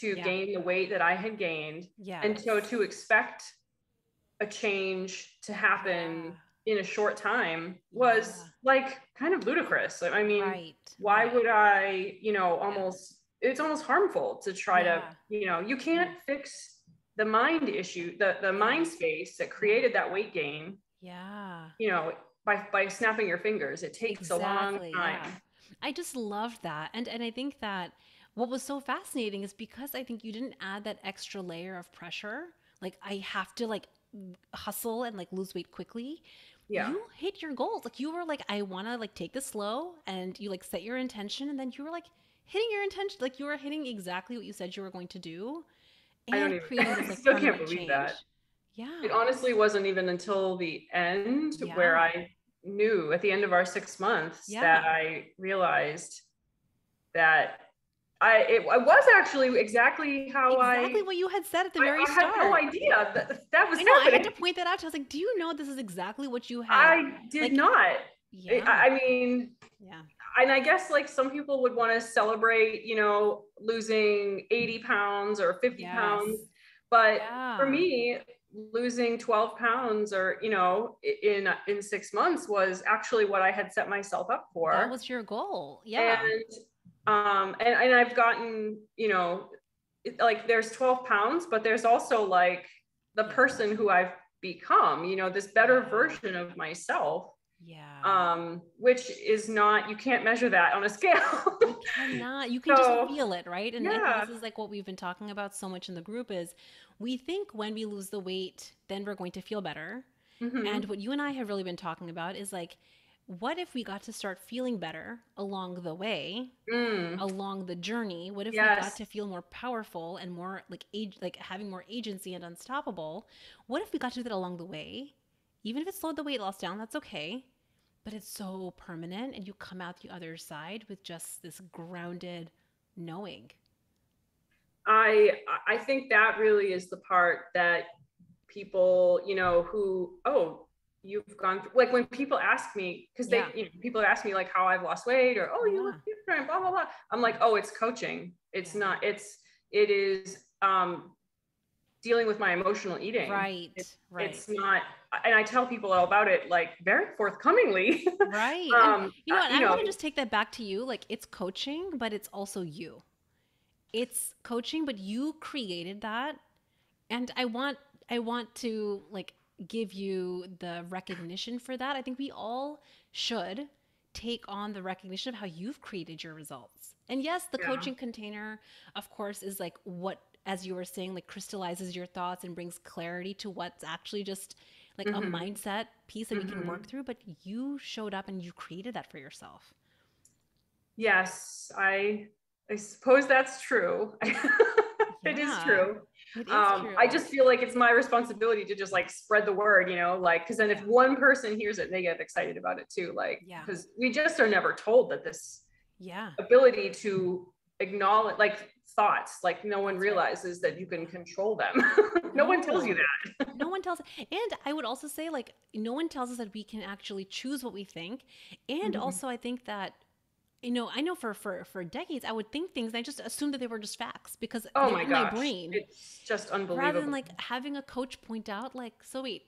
[SPEAKER 2] to
[SPEAKER 1] Yeah.
[SPEAKER 2] gain the weight that I had gained. And so
[SPEAKER 1] Yes.
[SPEAKER 2] to expect a change to happen
[SPEAKER 1] Yeah.
[SPEAKER 2] in a short time was
[SPEAKER 1] Yeah.
[SPEAKER 2] like kind of ludicrous. I mean,
[SPEAKER 1] Right.
[SPEAKER 2] why
[SPEAKER 1] Right.
[SPEAKER 2] would I,
[SPEAKER 1] Yeah.
[SPEAKER 2] it's almost harmful to try to,
[SPEAKER 1] Yeah.
[SPEAKER 2] you can't
[SPEAKER 1] Yeah.
[SPEAKER 2] fix the mind issue, the
[SPEAKER 1] Yeah.
[SPEAKER 2] mind space that
[SPEAKER 1] Yeah.
[SPEAKER 2] created that weight gain,
[SPEAKER 1] Yeah.
[SPEAKER 2] you know, by snapping your fingers. It takes a long
[SPEAKER 1] Exactly.
[SPEAKER 2] time.
[SPEAKER 1] Yeah. I just love that. And I think that what was so fascinating is because I think you didn't add that extra layer of pressure. Like I have to like hustle and like lose weight quickly.
[SPEAKER 2] Yeah.
[SPEAKER 1] You hit your goals. Like you were like, I want to like take this slow and you like set your intention and then you were like hitting your intention. Like you were hitting exactly what you said you were going to do
[SPEAKER 2] I don't
[SPEAKER 1] and
[SPEAKER 2] even,
[SPEAKER 1] creating
[SPEAKER 2] I
[SPEAKER 1] this like
[SPEAKER 2] still can't
[SPEAKER 1] permanent
[SPEAKER 2] believe that.
[SPEAKER 1] change.
[SPEAKER 2] It
[SPEAKER 1] Yeah.
[SPEAKER 2] honestly wasn't even until the end where
[SPEAKER 1] Yeah.
[SPEAKER 2] I knew at the end of our 6 months that
[SPEAKER 1] Yeah.
[SPEAKER 2] I realized that I was actually exactly how
[SPEAKER 1] Exactly what you had said at the very
[SPEAKER 2] I had no
[SPEAKER 1] start.
[SPEAKER 2] idea that was
[SPEAKER 1] I know I had to
[SPEAKER 2] happening.
[SPEAKER 1] point that out. I was like, "Do you know this is exactly what you had?"
[SPEAKER 2] I did
[SPEAKER 1] Like,
[SPEAKER 2] not.
[SPEAKER 1] yeah,
[SPEAKER 2] I mean,
[SPEAKER 1] yeah,
[SPEAKER 2] and I guess like some people would want to celebrate, losing 80 pounds or 50
[SPEAKER 1] yes,
[SPEAKER 2] pounds. But for
[SPEAKER 1] yeah.
[SPEAKER 2] me, losing 12 pounds or, in 6 months was actually what I had set myself up
[SPEAKER 1] That
[SPEAKER 2] for.
[SPEAKER 1] was your goal.
[SPEAKER 2] And
[SPEAKER 1] Yeah,
[SPEAKER 2] and I've gotten, like there's 12 pounds, but there's also like the
[SPEAKER 1] yeah,
[SPEAKER 2] person who I've become, this better
[SPEAKER 1] yeah,
[SPEAKER 2] version of myself,
[SPEAKER 1] yeah.
[SPEAKER 2] which is not, you can't measure that on a scale.
[SPEAKER 1] You cannot. You can just
[SPEAKER 2] So
[SPEAKER 1] feel it, right? And I think
[SPEAKER 2] yeah.
[SPEAKER 1] this is like what we've been talking about so much in the group is we think when we lose the weight, then we're going to feel better. And
[SPEAKER 2] Hmm.
[SPEAKER 1] what you and I have really been talking about is like, what if we got to start feeling better along the way,
[SPEAKER 2] Mm.
[SPEAKER 1] along the journey? What if we got
[SPEAKER 2] Yes.
[SPEAKER 1] to feel more powerful and more like like having more agency and unstoppable? What if we got to do that along the way? Even if it slowed the weight loss down, that's okay. But it's so permanent and you come out the other side with just this grounded knowing.
[SPEAKER 2] I think that really is the part that people, who, oh, you've gone through, like when people ask me, because
[SPEAKER 1] Yeah.
[SPEAKER 2] people ask me like how I've lost weight or, oh, you look
[SPEAKER 1] Yeah.
[SPEAKER 2] different, blah, blah, blah. I'm like, oh, it's coaching. It's
[SPEAKER 1] Yeah.
[SPEAKER 2] not, it is dealing with my emotional eating.
[SPEAKER 1] Right. Right.
[SPEAKER 2] It's not, and I tell people all about it, like very forthcomingly.
[SPEAKER 1] Right. And you know, and
[SPEAKER 2] You
[SPEAKER 1] I
[SPEAKER 2] know,
[SPEAKER 1] want to just take that back to you. Like it's coaching, but it's also you. It's coaching, but you created that. And I want to like give you the recognition for that. I think we all should take on the recognition of how you've created your results. And yes, the
[SPEAKER 2] yeah.
[SPEAKER 1] coaching container, of course, is like what, as you were saying, like crystallizes your thoughts and brings clarity to what's actually just like a
[SPEAKER 2] Mm-hmm.
[SPEAKER 1] mindset piece that we can
[SPEAKER 2] Mm-hmm.
[SPEAKER 1] work through, but you showed up and you created that for yourself.
[SPEAKER 2] Yes, I suppose that's true. It is
[SPEAKER 1] Yeah,
[SPEAKER 2] true.
[SPEAKER 1] it is
[SPEAKER 2] I
[SPEAKER 1] true.
[SPEAKER 2] just feel like it's my responsibility to just like spread the word, like, because then if
[SPEAKER 1] Yeah.
[SPEAKER 2] one person hears it, they get excited about it too. Like,
[SPEAKER 1] Yeah.
[SPEAKER 2] because we just are never told that this
[SPEAKER 1] Yeah.
[SPEAKER 2] ability to acknowledge like thoughts, like no one
[SPEAKER 1] That's right.
[SPEAKER 2] realizes that you can
[SPEAKER 1] Yeah.
[SPEAKER 2] control them. No one tells you
[SPEAKER 1] No.
[SPEAKER 2] that.
[SPEAKER 1] No one tells, and I would also say, like, no one tells us that we can actually choose what we think. And
[SPEAKER 2] Mhm.
[SPEAKER 1] also, I think that, I know for decades, I would think things and I just assumed that they were just facts because
[SPEAKER 2] Oh
[SPEAKER 1] they're
[SPEAKER 2] my
[SPEAKER 1] in my
[SPEAKER 2] gosh,
[SPEAKER 1] brain
[SPEAKER 2] it's just
[SPEAKER 1] rather than
[SPEAKER 2] unbelievable.
[SPEAKER 1] like having a coach point out, like, so wait,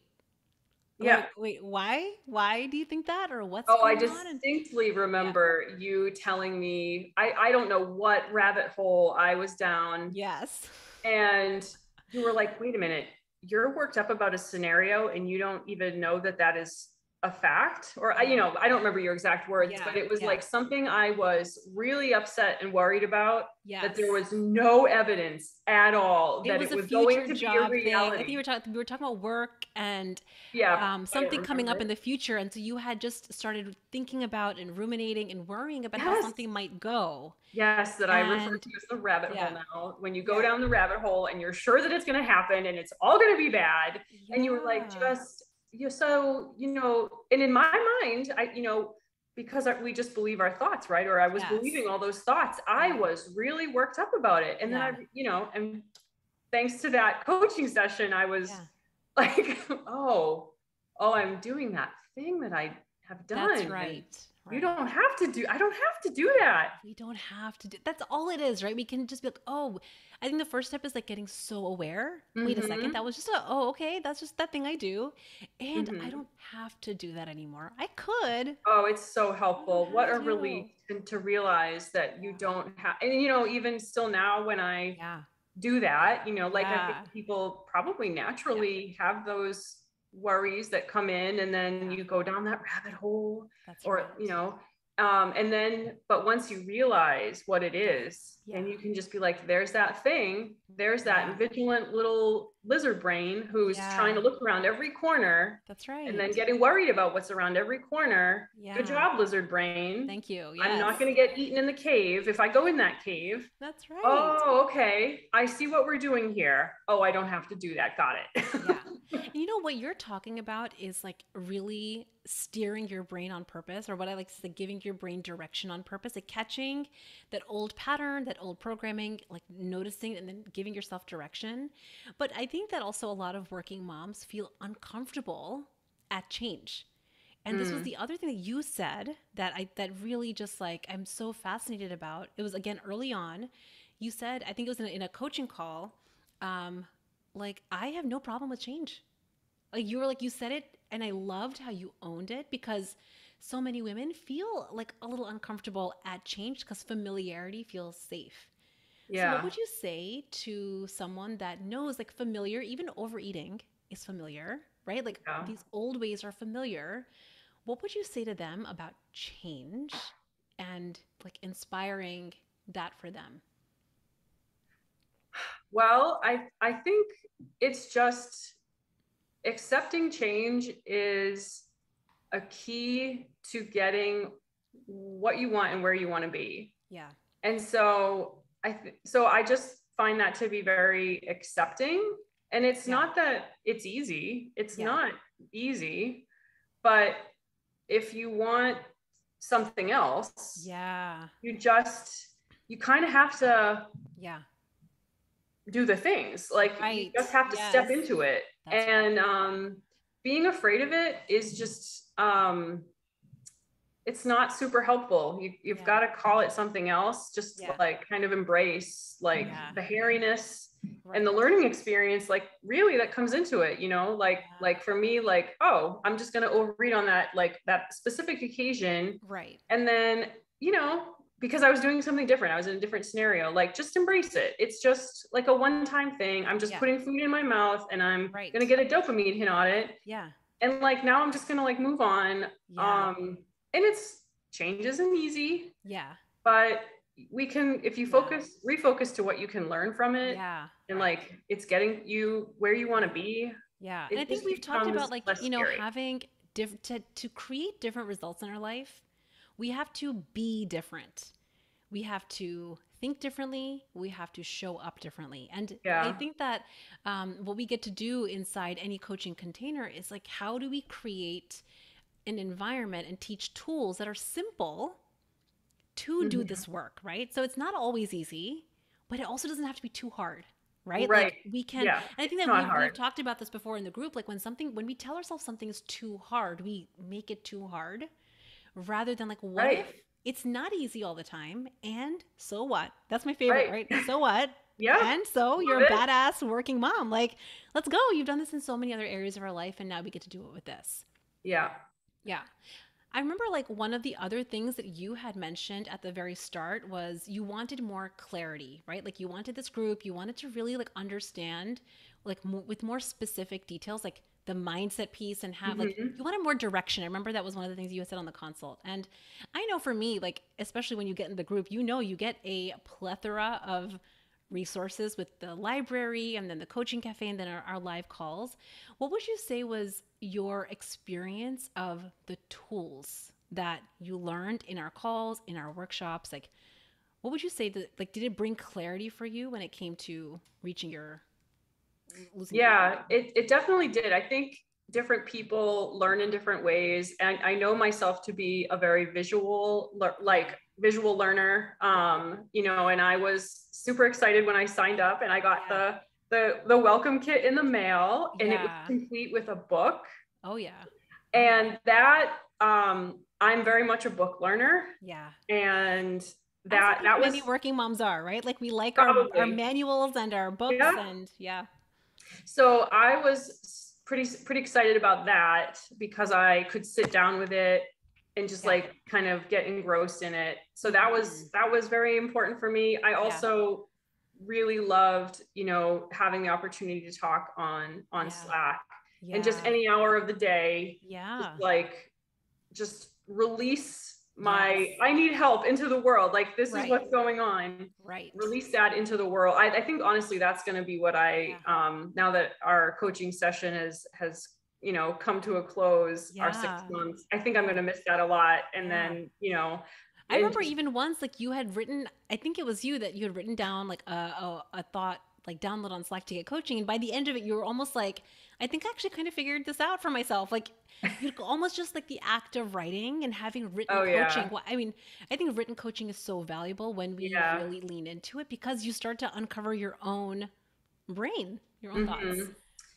[SPEAKER 2] Yeah.
[SPEAKER 1] why? Why do you think that? Or what's
[SPEAKER 2] Oh, I
[SPEAKER 1] going on? And
[SPEAKER 2] distinctly
[SPEAKER 1] yeah.
[SPEAKER 2] remember you telling me, I don't know what rabbit hole I was down,
[SPEAKER 1] Yes.
[SPEAKER 2] and you were like, wait a minute, you're worked up about a scenario and you don't even know that that is a fact. Or,
[SPEAKER 1] Yeah.
[SPEAKER 2] I don't remember your exact words,
[SPEAKER 1] Yeah.
[SPEAKER 2] but it was
[SPEAKER 1] Yeah.
[SPEAKER 2] like something I was really upset and worried about, that there
[SPEAKER 1] Yes.
[SPEAKER 2] was no evidence at all
[SPEAKER 1] It
[SPEAKER 2] that
[SPEAKER 1] was
[SPEAKER 2] it
[SPEAKER 1] a
[SPEAKER 2] was going
[SPEAKER 1] future
[SPEAKER 2] to be a
[SPEAKER 1] job thing. I think
[SPEAKER 2] reality.
[SPEAKER 1] we were talking about work and
[SPEAKER 2] Yeah, I don't
[SPEAKER 1] something coming up in
[SPEAKER 2] remember.
[SPEAKER 1] the future. And so you had just started thinking about and ruminating and worrying about how
[SPEAKER 2] Yes.
[SPEAKER 1] something might go.
[SPEAKER 2] Yes, that I refer to
[SPEAKER 1] And
[SPEAKER 2] as the rabbit hole
[SPEAKER 1] yeah,
[SPEAKER 2] now. When you go
[SPEAKER 1] yeah,
[SPEAKER 2] down the rabbit hole and you're sure that it's going to happen and it's all going to be bad, and you were like,
[SPEAKER 1] yeah,
[SPEAKER 2] just you so and in my mind, because we just believe our thoughts, right? Or I was
[SPEAKER 1] yes,
[SPEAKER 2] believing all those thoughts. I
[SPEAKER 1] yeah,
[SPEAKER 2] was really worked up about it, and then
[SPEAKER 1] yeah,
[SPEAKER 2] and thanks to that coaching session, I was
[SPEAKER 1] yeah.
[SPEAKER 2] like, I'm doing that thing that I have
[SPEAKER 1] That's
[SPEAKER 2] done, and
[SPEAKER 1] right. Right.
[SPEAKER 2] I don't have to do that.
[SPEAKER 1] We don't have to do that's all it is, right? We can just be like, oh, I think the first step is like getting so aware. Wait a second, that
[SPEAKER 2] Mm-hmm.
[SPEAKER 1] was just oh, okay, that's just that thing I do. And I
[SPEAKER 2] Mm-hmm.
[SPEAKER 1] don't have to do that anymore. I could,
[SPEAKER 2] Oh, it's so
[SPEAKER 1] but I don't
[SPEAKER 2] helpful. What
[SPEAKER 1] have
[SPEAKER 2] a relief
[SPEAKER 1] to.
[SPEAKER 2] to realize that you
[SPEAKER 1] Yeah.
[SPEAKER 2] don't have, and even still now when I
[SPEAKER 1] Yeah.
[SPEAKER 2] do that, like I think
[SPEAKER 1] Yeah.
[SPEAKER 2] people probably
[SPEAKER 1] Yeah.
[SPEAKER 2] naturally have those worries that come in, and then
[SPEAKER 1] Yeah.
[SPEAKER 2] you go down that rabbit hole,
[SPEAKER 1] That's
[SPEAKER 2] or,
[SPEAKER 1] right.
[SPEAKER 2] and then, but once you realize what it
[SPEAKER 1] Yeah.
[SPEAKER 2] is,
[SPEAKER 1] Yeah.
[SPEAKER 2] then you can just be like, there's that thing, there's
[SPEAKER 1] Yeah.
[SPEAKER 2] that vigilant little lizard brain who's trying
[SPEAKER 1] Yeah.
[SPEAKER 2] to look around every corner
[SPEAKER 1] That's
[SPEAKER 2] and then
[SPEAKER 1] right.
[SPEAKER 2] getting worried about what's around every corner. Good
[SPEAKER 1] Yeah.
[SPEAKER 2] job, lizard brain.
[SPEAKER 1] Thank you.
[SPEAKER 2] I'm not
[SPEAKER 1] Yes.
[SPEAKER 2] going to get eaten in the cave if I go in that cave.
[SPEAKER 1] That's right.
[SPEAKER 2] Oh, okay. I see what we're doing here. Oh, I don't have to do that. Got
[SPEAKER 1] Yeah.
[SPEAKER 2] it.
[SPEAKER 1] And you know what you're talking about is like really steering your brain on purpose, or what I like to say, giving your brain direction on purpose, like catching that old pattern, that old programming, like noticing and then giving yourself direction. But I think that also a lot of working moms feel uncomfortable at change. And this was
[SPEAKER 2] Mm,
[SPEAKER 1] the other thing that you said that really just like I'm so fascinated about. It was again early on. You said, I think it was in a coaching call, um, like I have no problem with change. Like you were like you said it, and I loved how you owned it because so many women feel like a little uncomfortable at change because familiarity feels safe. So what
[SPEAKER 2] yeah.
[SPEAKER 1] would you say to someone that knows like familiar, even overeating is familiar, right? Like
[SPEAKER 2] Yeah.
[SPEAKER 1] these old ways are familiar. What would you say to them about change and like inspiring that for them?
[SPEAKER 2] Well, I think it's just accepting change is a key to getting what you want and where you want to be.
[SPEAKER 1] Yeah.
[SPEAKER 2] And so so I just find that to be very accepting. And it's
[SPEAKER 1] Yeah.
[SPEAKER 2] not that it's easy. It's
[SPEAKER 1] Yeah.
[SPEAKER 2] not easy, but if you want something else,
[SPEAKER 1] Yeah.
[SPEAKER 2] you kind of have to
[SPEAKER 1] Yeah.
[SPEAKER 2] do the things. Like you
[SPEAKER 1] Right.
[SPEAKER 2] just have to step
[SPEAKER 1] Yes.
[SPEAKER 2] into it.
[SPEAKER 1] That's
[SPEAKER 2] And
[SPEAKER 1] right.
[SPEAKER 2] being afraid of it is just it's not super helpful. You've
[SPEAKER 1] Yeah.
[SPEAKER 2] got to call it something else, just
[SPEAKER 1] Yeah.
[SPEAKER 2] like kind of embrace like
[SPEAKER 1] Yeah.
[SPEAKER 2] the hairiness and the
[SPEAKER 1] Right.
[SPEAKER 2] learning experience, like really that comes into it,
[SPEAKER 1] Yeah.
[SPEAKER 2] like for me, like, oh, I'm just going to overread on that, like that specific occasion.
[SPEAKER 1] Right.
[SPEAKER 2] And then, because I was doing something different, I was in a different scenario, like just embrace it. It's just like a one-time thing. I'm just
[SPEAKER 1] Yeah.
[SPEAKER 2] putting food in my mouth and I'm going to
[SPEAKER 1] Right.
[SPEAKER 2] get a dopamine hit on it.
[SPEAKER 1] Yeah.
[SPEAKER 2] And like now I'm just going to like move on.
[SPEAKER 1] Yeah.
[SPEAKER 2] And it's change isn't easy,
[SPEAKER 1] Yeah.
[SPEAKER 2] but we can, if you
[SPEAKER 1] Yeah.
[SPEAKER 2] refocus to what you can learn from it,
[SPEAKER 1] Yeah.
[SPEAKER 2] and
[SPEAKER 1] Right.
[SPEAKER 2] like it's getting you where you want to
[SPEAKER 1] Yeah.
[SPEAKER 2] be,
[SPEAKER 1] Yeah. And I
[SPEAKER 2] It
[SPEAKER 1] think
[SPEAKER 2] just
[SPEAKER 1] we've talked about
[SPEAKER 2] becomes
[SPEAKER 1] like,
[SPEAKER 2] less scary.
[SPEAKER 1] having to create different results in our life, we have to be different. We have to think differently. We have to show up differently. And I
[SPEAKER 2] Yeah.
[SPEAKER 1] think that what we get to do inside any coaching container is like, how do we create an environment and teach tools that are simple to do
[SPEAKER 2] Mhm.
[SPEAKER 1] this work, right? So it's not always easy, but it also doesn't have to be too hard, right?
[SPEAKER 2] Right.
[SPEAKER 1] Like we can,
[SPEAKER 2] Yeah.
[SPEAKER 1] and I think
[SPEAKER 2] It's
[SPEAKER 1] that
[SPEAKER 2] not
[SPEAKER 1] we've
[SPEAKER 2] hard.
[SPEAKER 1] talked about this before in the group. Like when we tell ourselves something is too hard, we make it too hard rather than like, what
[SPEAKER 2] Right.
[SPEAKER 1] if it's not easy all the time? And so what? That's my favorite,
[SPEAKER 2] Right.
[SPEAKER 1] right? So what?
[SPEAKER 2] Yeah.
[SPEAKER 1] And so
[SPEAKER 2] Love
[SPEAKER 1] you're a
[SPEAKER 2] it.
[SPEAKER 1] badass working mom. Like, let's go. You've done this in so many other areas of our life, and now we get to do it with this.
[SPEAKER 2] Yeah.
[SPEAKER 1] Yeah. I remember like one of the other things that you had mentioned at the very start was you wanted more clarity, right? Like you wanted this group, you wanted to really like understand like with more specific details, like the mindset piece and have like
[SPEAKER 2] Hmm.
[SPEAKER 1] you wanted more direction. I remember that was one of the things you had said on the consult. And I know for me, like especially when you get in the group, you get a plethora of resources with the library and then the coaching cafe and then our live calls. What would you say was your experience of the tools that you learned in our calls, in our workshops? Like, what would you say that, like, did it bring clarity for you when it came to reaching your losing the weight?
[SPEAKER 2] Yeah, it definitely did. I think different people learn in different ways. And I know myself to be a very
[SPEAKER 1] Yeah.
[SPEAKER 2] visual learner. And I was super excited when I signed up and I got
[SPEAKER 1] Yeah.
[SPEAKER 2] the welcome kit in the mail, and it was
[SPEAKER 1] Yeah.
[SPEAKER 2] complete with a book.
[SPEAKER 1] Oh, yeah.
[SPEAKER 2] And that I'm very much a book learner.
[SPEAKER 1] Yeah.
[SPEAKER 2] And
[SPEAKER 1] As I
[SPEAKER 2] that
[SPEAKER 1] think
[SPEAKER 2] that
[SPEAKER 1] many
[SPEAKER 2] was
[SPEAKER 1] working moms are, right? Like we like our
[SPEAKER 2] probably,
[SPEAKER 1] manuals and our books
[SPEAKER 2] yeah.
[SPEAKER 1] and yeah.
[SPEAKER 2] So I was pretty excited about that because I could sit down with it and just
[SPEAKER 1] Yeah.
[SPEAKER 2] like kind of get engrossed in it. So
[SPEAKER 1] Hmm.
[SPEAKER 2] that was very important for me. I
[SPEAKER 1] Yeah.
[SPEAKER 2] also really loved, having the opportunity to talk on
[SPEAKER 1] Yeah.
[SPEAKER 2] Slack, and just
[SPEAKER 1] Yeah.
[SPEAKER 2] any hour of the day, just
[SPEAKER 1] Yeah.
[SPEAKER 2] like just release
[SPEAKER 1] Yes.
[SPEAKER 2] I need help into the world. Like, this is
[SPEAKER 1] Right.
[SPEAKER 2] what's going on.
[SPEAKER 1] Right.
[SPEAKER 2] Release that into the world. I think honestly, that's going to be what
[SPEAKER 1] Yeah.
[SPEAKER 2] now that our coaching session has, come to a close, our six
[SPEAKER 1] Yeah.
[SPEAKER 2] months, I think I'm going
[SPEAKER 1] Yeah.
[SPEAKER 2] to miss that a lot. And
[SPEAKER 1] Yeah.
[SPEAKER 2] then,
[SPEAKER 1] I
[SPEAKER 2] and
[SPEAKER 1] remember
[SPEAKER 2] just,
[SPEAKER 1] even once like you had written, I think it was you that you had written down like a thought like download on Slack to get coaching. And by the end of it, you were almost like, I think I actually kind of figured this out for myself. Like you'd almost just like the act of writing and having written
[SPEAKER 2] oh
[SPEAKER 1] coaching.
[SPEAKER 2] yeah,
[SPEAKER 1] Well, I mean, I think written coaching is so valuable when we
[SPEAKER 2] yeah.
[SPEAKER 1] really lean into it because you start to uncover your own brain, your own thoughts.
[SPEAKER 2] Hmm.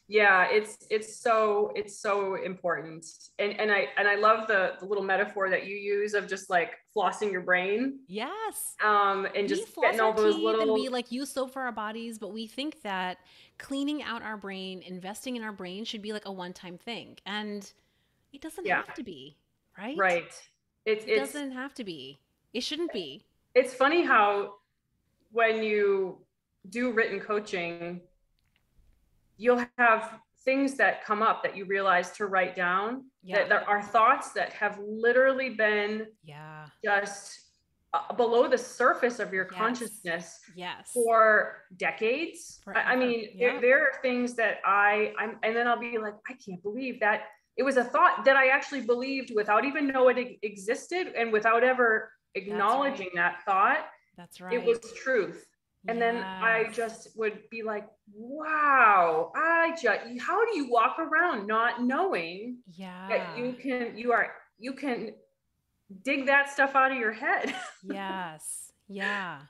[SPEAKER 2] Yeah, it's so important. And I love the little metaphor that you use of just like flossing your brain,
[SPEAKER 1] Yes.
[SPEAKER 2] and
[SPEAKER 1] We
[SPEAKER 2] just
[SPEAKER 1] floss
[SPEAKER 2] getting
[SPEAKER 1] our
[SPEAKER 2] all those
[SPEAKER 1] teeth and we
[SPEAKER 2] little,
[SPEAKER 1] like use soap for our bodies, but we think that cleaning out our brain, investing in our brain should be like a one-time thing. And it doesn't
[SPEAKER 2] yeah,
[SPEAKER 1] have to be, right?
[SPEAKER 2] right. It's
[SPEAKER 1] It
[SPEAKER 2] it's
[SPEAKER 1] doesn't have to be. It shouldn't be.
[SPEAKER 2] it's funny how when you do written coaching, you'll have things that come up that you realize to write down,
[SPEAKER 1] Yeah.
[SPEAKER 2] that there are thoughts that have literally been
[SPEAKER 1] Yeah.
[SPEAKER 2] just below the surface of your
[SPEAKER 1] Yes.
[SPEAKER 2] consciousness
[SPEAKER 1] Yes.
[SPEAKER 2] for decades. I
[SPEAKER 1] Forever.
[SPEAKER 2] mean,
[SPEAKER 1] Yeah.
[SPEAKER 2] there are things that and then I'll be like, I can't believe that it was a thought that I actually believed without even know it existed, and without ever
[SPEAKER 1] That's
[SPEAKER 2] acknowledging
[SPEAKER 1] right.
[SPEAKER 2] that thought,
[SPEAKER 1] That's
[SPEAKER 2] it was
[SPEAKER 1] right.
[SPEAKER 2] truth. And then I
[SPEAKER 1] Yes.
[SPEAKER 2] just would be like, wow, how do you walk around not knowing that
[SPEAKER 1] Yeah.
[SPEAKER 2] you can dig that stuff out of your head?
[SPEAKER 1] Yes. Yeah.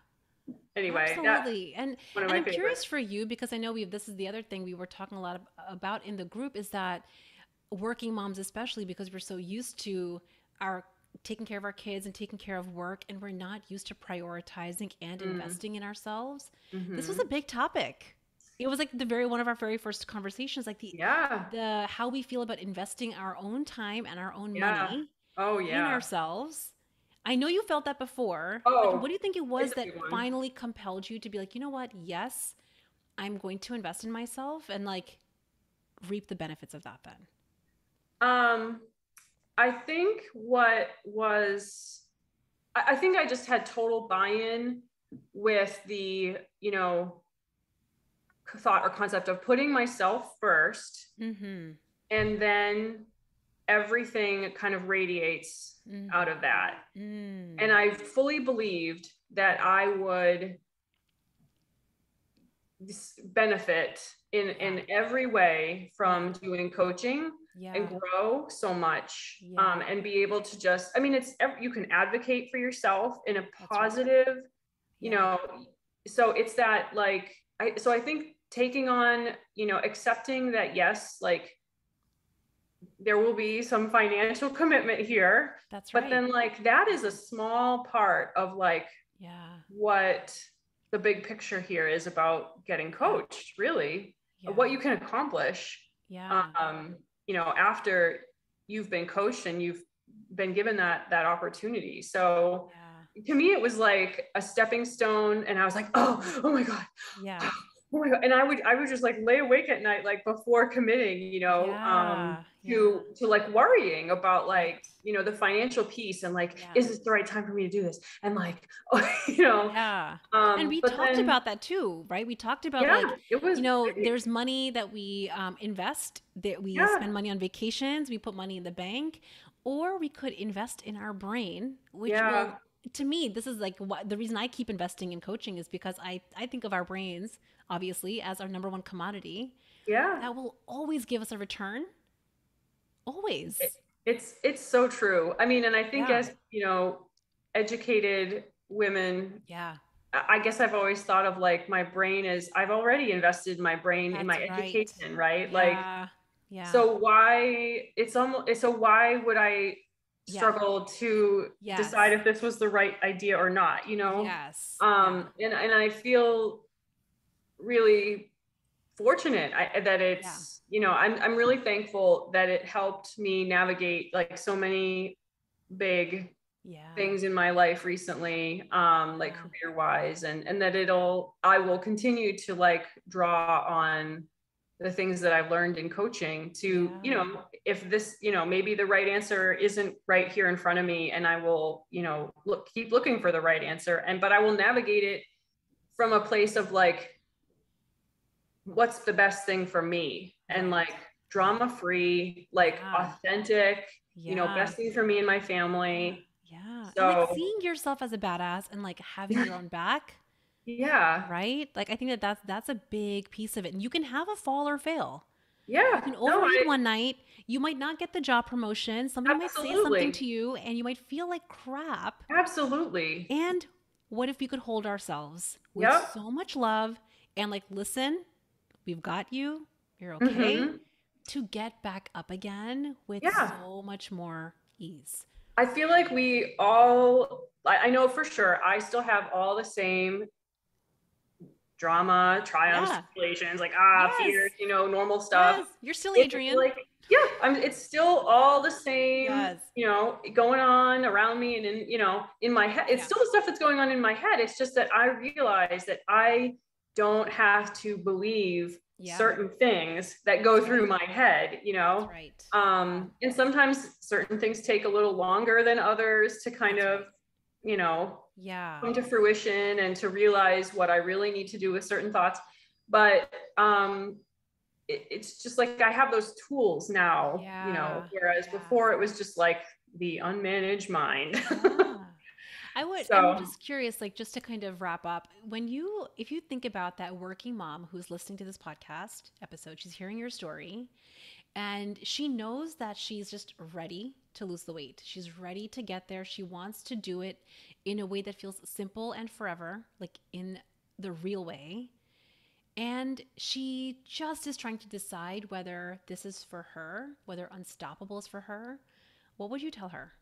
[SPEAKER 2] Anyway, that's
[SPEAKER 1] Absolutely.
[SPEAKER 2] one of
[SPEAKER 1] And
[SPEAKER 2] my
[SPEAKER 1] I'm curious
[SPEAKER 2] favorites.
[SPEAKER 1] for you because I know this is the other thing we were talking a lot about in the group is that working moms especially because we're so used to our taking care of our kids and taking care of work and we're not used to prioritizing and
[SPEAKER 2] Mm,
[SPEAKER 1] investing in ourselves. This was
[SPEAKER 2] mm-hmm.
[SPEAKER 1] a big topic. It was like the very one of our very first conversations like
[SPEAKER 2] Yeah,
[SPEAKER 1] the how we feel about investing our own time and our own
[SPEAKER 2] yeah.
[SPEAKER 1] money
[SPEAKER 2] Oh
[SPEAKER 1] in
[SPEAKER 2] yeah.
[SPEAKER 1] ourselves. I know you felt that before, but what
[SPEAKER 2] Oh,
[SPEAKER 1] do you think it was
[SPEAKER 2] it's a
[SPEAKER 1] that
[SPEAKER 2] big one.
[SPEAKER 1] finally compelled you to be like, you know what? Yes, I'm going to invest in myself and like reap the benefits of that then.
[SPEAKER 2] Um, I think what was I think I just had total buy-in with the, thought or concept of putting myself first,
[SPEAKER 1] Mm-hmm.
[SPEAKER 2] and then everything kind of radiates out of that.
[SPEAKER 1] Mm-hmm.
[SPEAKER 2] And I fully believed that I would benefit in every way from doing coaching and
[SPEAKER 1] Yeah.
[SPEAKER 2] grow so much,
[SPEAKER 1] Yeah.
[SPEAKER 2] and be able to just, I mean, you can advocate for yourself in a
[SPEAKER 1] That's right.
[SPEAKER 2] positive, you
[SPEAKER 1] Yeah.
[SPEAKER 2] know, so it's that like, I think taking on, accepting that, yes, like there will be some financial commitment here,
[SPEAKER 1] That's
[SPEAKER 2] but
[SPEAKER 1] right.
[SPEAKER 2] then like that is a small part of like
[SPEAKER 1] Yeah.
[SPEAKER 2] what the big picture here is about getting
[SPEAKER 1] Yeah.
[SPEAKER 2] coached, really, what
[SPEAKER 1] Yeah.
[SPEAKER 2] you can accomplish,
[SPEAKER 1] Yeah.
[SPEAKER 2] after you've been coached and you've been given that opportunity. So
[SPEAKER 1] Yeah.
[SPEAKER 2] to me, it was like a stepping stone, and I was like, oh my God.
[SPEAKER 1] Yeah.
[SPEAKER 2] Oh my God. And I would just like lay awake at night, like before committing,
[SPEAKER 1] Yeah. Yeah.
[SPEAKER 2] to like worrying about
[SPEAKER 1] Right.
[SPEAKER 2] like, the financial piece, and like,
[SPEAKER 1] Yeah.
[SPEAKER 2] is this the right time for me to do this? And like,
[SPEAKER 1] Yeah. And we
[SPEAKER 2] but
[SPEAKER 1] talked
[SPEAKER 2] then,
[SPEAKER 1] about that too, right? We talked about
[SPEAKER 2] yeah,
[SPEAKER 1] like,
[SPEAKER 2] it was great.
[SPEAKER 1] there's money that we invest, that we
[SPEAKER 2] Yeah.
[SPEAKER 1] spend money on vacations, we put money in the bank, or we could invest in our brain, which
[SPEAKER 2] Yeah.
[SPEAKER 1] will, to me, this is like what, the reason I keep investing in coaching is because I think of our brains, obviously, as our number one commodity
[SPEAKER 2] Yeah.
[SPEAKER 1] that will always give us a return.
[SPEAKER 2] It,
[SPEAKER 1] Always.
[SPEAKER 2] it's so true. I mean, and I think
[SPEAKER 1] Yeah.
[SPEAKER 2] as, educated women,
[SPEAKER 1] Yeah.
[SPEAKER 2] I guess I've always thought of like my brain is, I've already invested my brain in my
[SPEAKER 1] That's right.
[SPEAKER 2] education, right? Like,
[SPEAKER 1] Yeah. Yeah.
[SPEAKER 2] so why it's almost, so why would I
[SPEAKER 1] Yeah.
[SPEAKER 2] struggle to decide
[SPEAKER 1] Yes.
[SPEAKER 2] if this was the right idea or not,
[SPEAKER 1] Yes. Yeah.
[SPEAKER 2] and I feel really fortunate that
[SPEAKER 1] Yeah.
[SPEAKER 2] it's, I'm really thankful that it helped me navigate like so many big
[SPEAKER 1] Yeah.
[SPEAKER 2] things in my life recently, like
[SPEAKER 1] Yeah.
[SPEAKER 2] career wise, and that I will continue to like draw on the things that I've learned in coaching to,
[SPEAKER 1] Yeah.
[SPEAKER 2] if this, maybe the right answer isn't right here in front of me, and I will, keep looking for the right answer, but I will navigate it from a place of like, what's the best thing for me, and
[SPEAKER 1] Right.
[SPEAKER 2] like
[SPEAKER 1] Right.
[SPEAKER 2] drama free, like
[SPEAKER 1] Yeah.
[SPEAKER 2] authentic,
[SPEAKER 1] Yeah.
[SPEAKER 2] best thing for me and my
[SPEAKER 1] Yeah.
[SPEAKER 2] family.
[SPEAKER 1] Yeah. And like
[SPEAKER 2] So
[SPEAKER 1] seeing yourself as a badass and like having your own back,
[SPEAKER 2] yeah,
[SPEAKER 1] right? Like I think that that's a big piece of it. And you can have a fall or fail. You
[SPEAKER 2] yeah,
[SPEAKER 1] can
[SPEAKER 2] no,
[SPEAKER 1] overeat one night. You might not get the job promotion. Somebody might say something
[SPEAKER 2] absolutely,
[SPEAKER 1] to you and you might feel like crap.
[SPEAKER 2] absolutely,
[SPEAKER 1] And what if we could hold ourselves with
[SPEAKER 2] yep,
[SPEAKER 1] so much love and like, listen, we've got you. You're okay.
[SPEAKER 2] hmm,
[SPEAKER 1] To get back up again with
[SPEAKER 2] yeah.
[SPEAKER 1] so much more ease.
[SPEAKER 2] I feel like we all, I know for sure, I still have all the same drama, triumphs,
[SPEAKER 1] Yeah.
[SPEAKER 2] tribulations, like fears,
[SPEAKER 1] Yes.
[SPEAKER 2] normal stuff.
[SPEAKER 1] Yes. You're still
[SPEAKER 2] It's
[SPEAKER 1] Adrienne.
[SPEAKER 2] like, yeah, it's still all the same,
[SPEAKER 1] Yes.
[SPEAKER 2] going on around me, and in my head. It's
[SPEAKER 1] Yeah.
[SPEAKER 2] still the stuff that's going on in my head. It's just that I realize that I don't have to believe
[SPEAKER 1] Yeah.
[SPEAKER 2] certain things that go
[SPEAKER 1] That's
[SPEAKER 2] through
[SPEAKER 1] right.
[SPEAKER 2] my head,
[SPEAKER 1] That's right. Yeah.
[SPEAKER 2] and sometimes certain things take a little longer than others to kind
[SPEAKER 1] That's
[SPEAKER 2] of,
[SPEAKER 1] right.
[SPEAKER 2] you know,
[SPEAKER 1] Yeah.
[SPEAKER 2] come to fruition, and to realize what I really need to do with certain thoughts. But it's just like I have those tools now,
[SPEAKER 1] Yeah.
[SPEAKER 2] whereas
[SPEAKER 1] Yeah.
[SPEAKER 2] before it was just like the unmanaged mind.
[SPEAKER 1] Yeah. I'm
[SPEAKER 2] So,
[SPEAKER 1] just curious, like, just to kind of wrap up, if you think about that working mom who's listening to this podcast episode, she's hearing your story and she knows that she's just ready to lose the weight. She's ready to get there. She wants to do it in a way that feels simple and forever, like in the real way. And she just is trying to decide whether this is for her, whether unstoppable is for her. What would you tell her?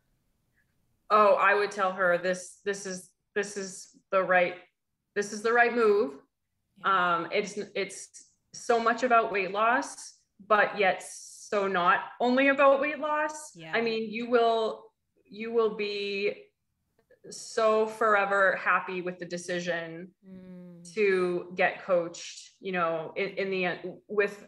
[SPEAKER 2] oh, I would tell her this is the right move.
[SPEAKER 1] Yeah.
[SPEAKER 2] It's so much about weight loss, but yet so not only about weight loss. I
[SPEAKER 1] Yeah.
[SPEAKER 2] mean, you will be so forever happy with the decision
[SPEAKER 1] Mm,
[SPEAKER 2] to get coached, in the end, with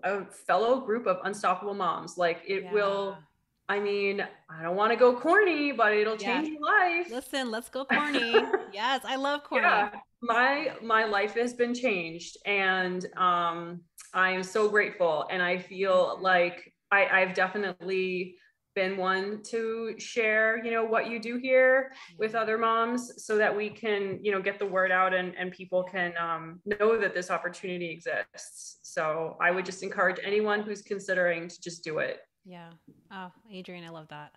[SPEAKER 2] a fellow group of unstoppable moms. Like, it will,
[SPEAKER 1] yeah.
[SPEAKER 2] I mean, I don't want to go corny, but it'll
[SPEAKER 1] Yeah.
[SPEAKER 2] change your life.
[SPEAKER 1] Listen, let's go corny. Yes, I love
[SPEAKER 2] Yeah.
[SPEAKER 1] corny.
[SPEAKER 2] my life has been changed, and I am so grateful, and I feel like I've definitely been one to share, what you do here with other moms, so that we can, get the word out, and people can know that this opportunity exists. So I would just encourage anyone who's considering to just do it.
[SPEAKER 1] Yeah. Oh, Adrienne, I love that.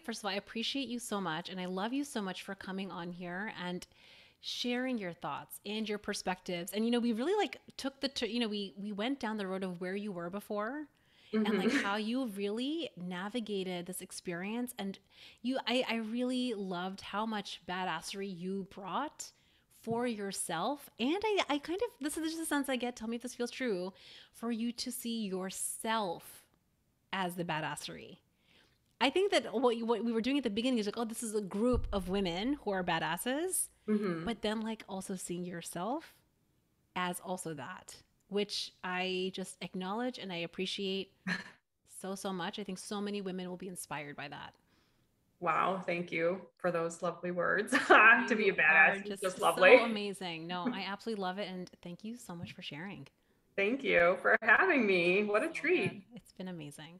[SPEAKER 1] First of all, I appreciate you so much, and I love you so much for coming on here and sharing your thoughts and your perspectives. And we really like took we went down the road of where you were before, and like
[SPEAKER 2] Mm-hmm.
[SPEAKER 1] how you really navigated this experience. And I really loved how much badassery you brought for yourself. And I kind of, this is just the sense I get, tell me if this feels true, for you to see yourself as the badassery. I think that what we were doing at the beginning is like, oh, this is a group of women who are badasses,
[SPEAKER 2] Mm-hmm.
[SPEAKER 1] but then like also seeing yourself as also that, which I just acknowledge and I appreciate so, so much. I think so many women will be inspired by that.
[SPEAKER 2] Wow, thank you for those lovely words. To be
[SPEAKER 1] You
[SPEAKER 2] a
[SPEAKER 1] are
[SPEAKER 2] badass is
[SPEAKER 1] just
[SPEAKER 2] just
[SPEAKER 1] so
[SPEAKER 2] lovely.
[SPEAKER 1] amazing. No, I absolutely love it. And thank you so much for sharing.
[SPEAKER 2] Thank you for having me. What a
[SPEAKER 1] So good.
[SPEAKER 2] treat.
[SPEAKER 1] It's been amazing.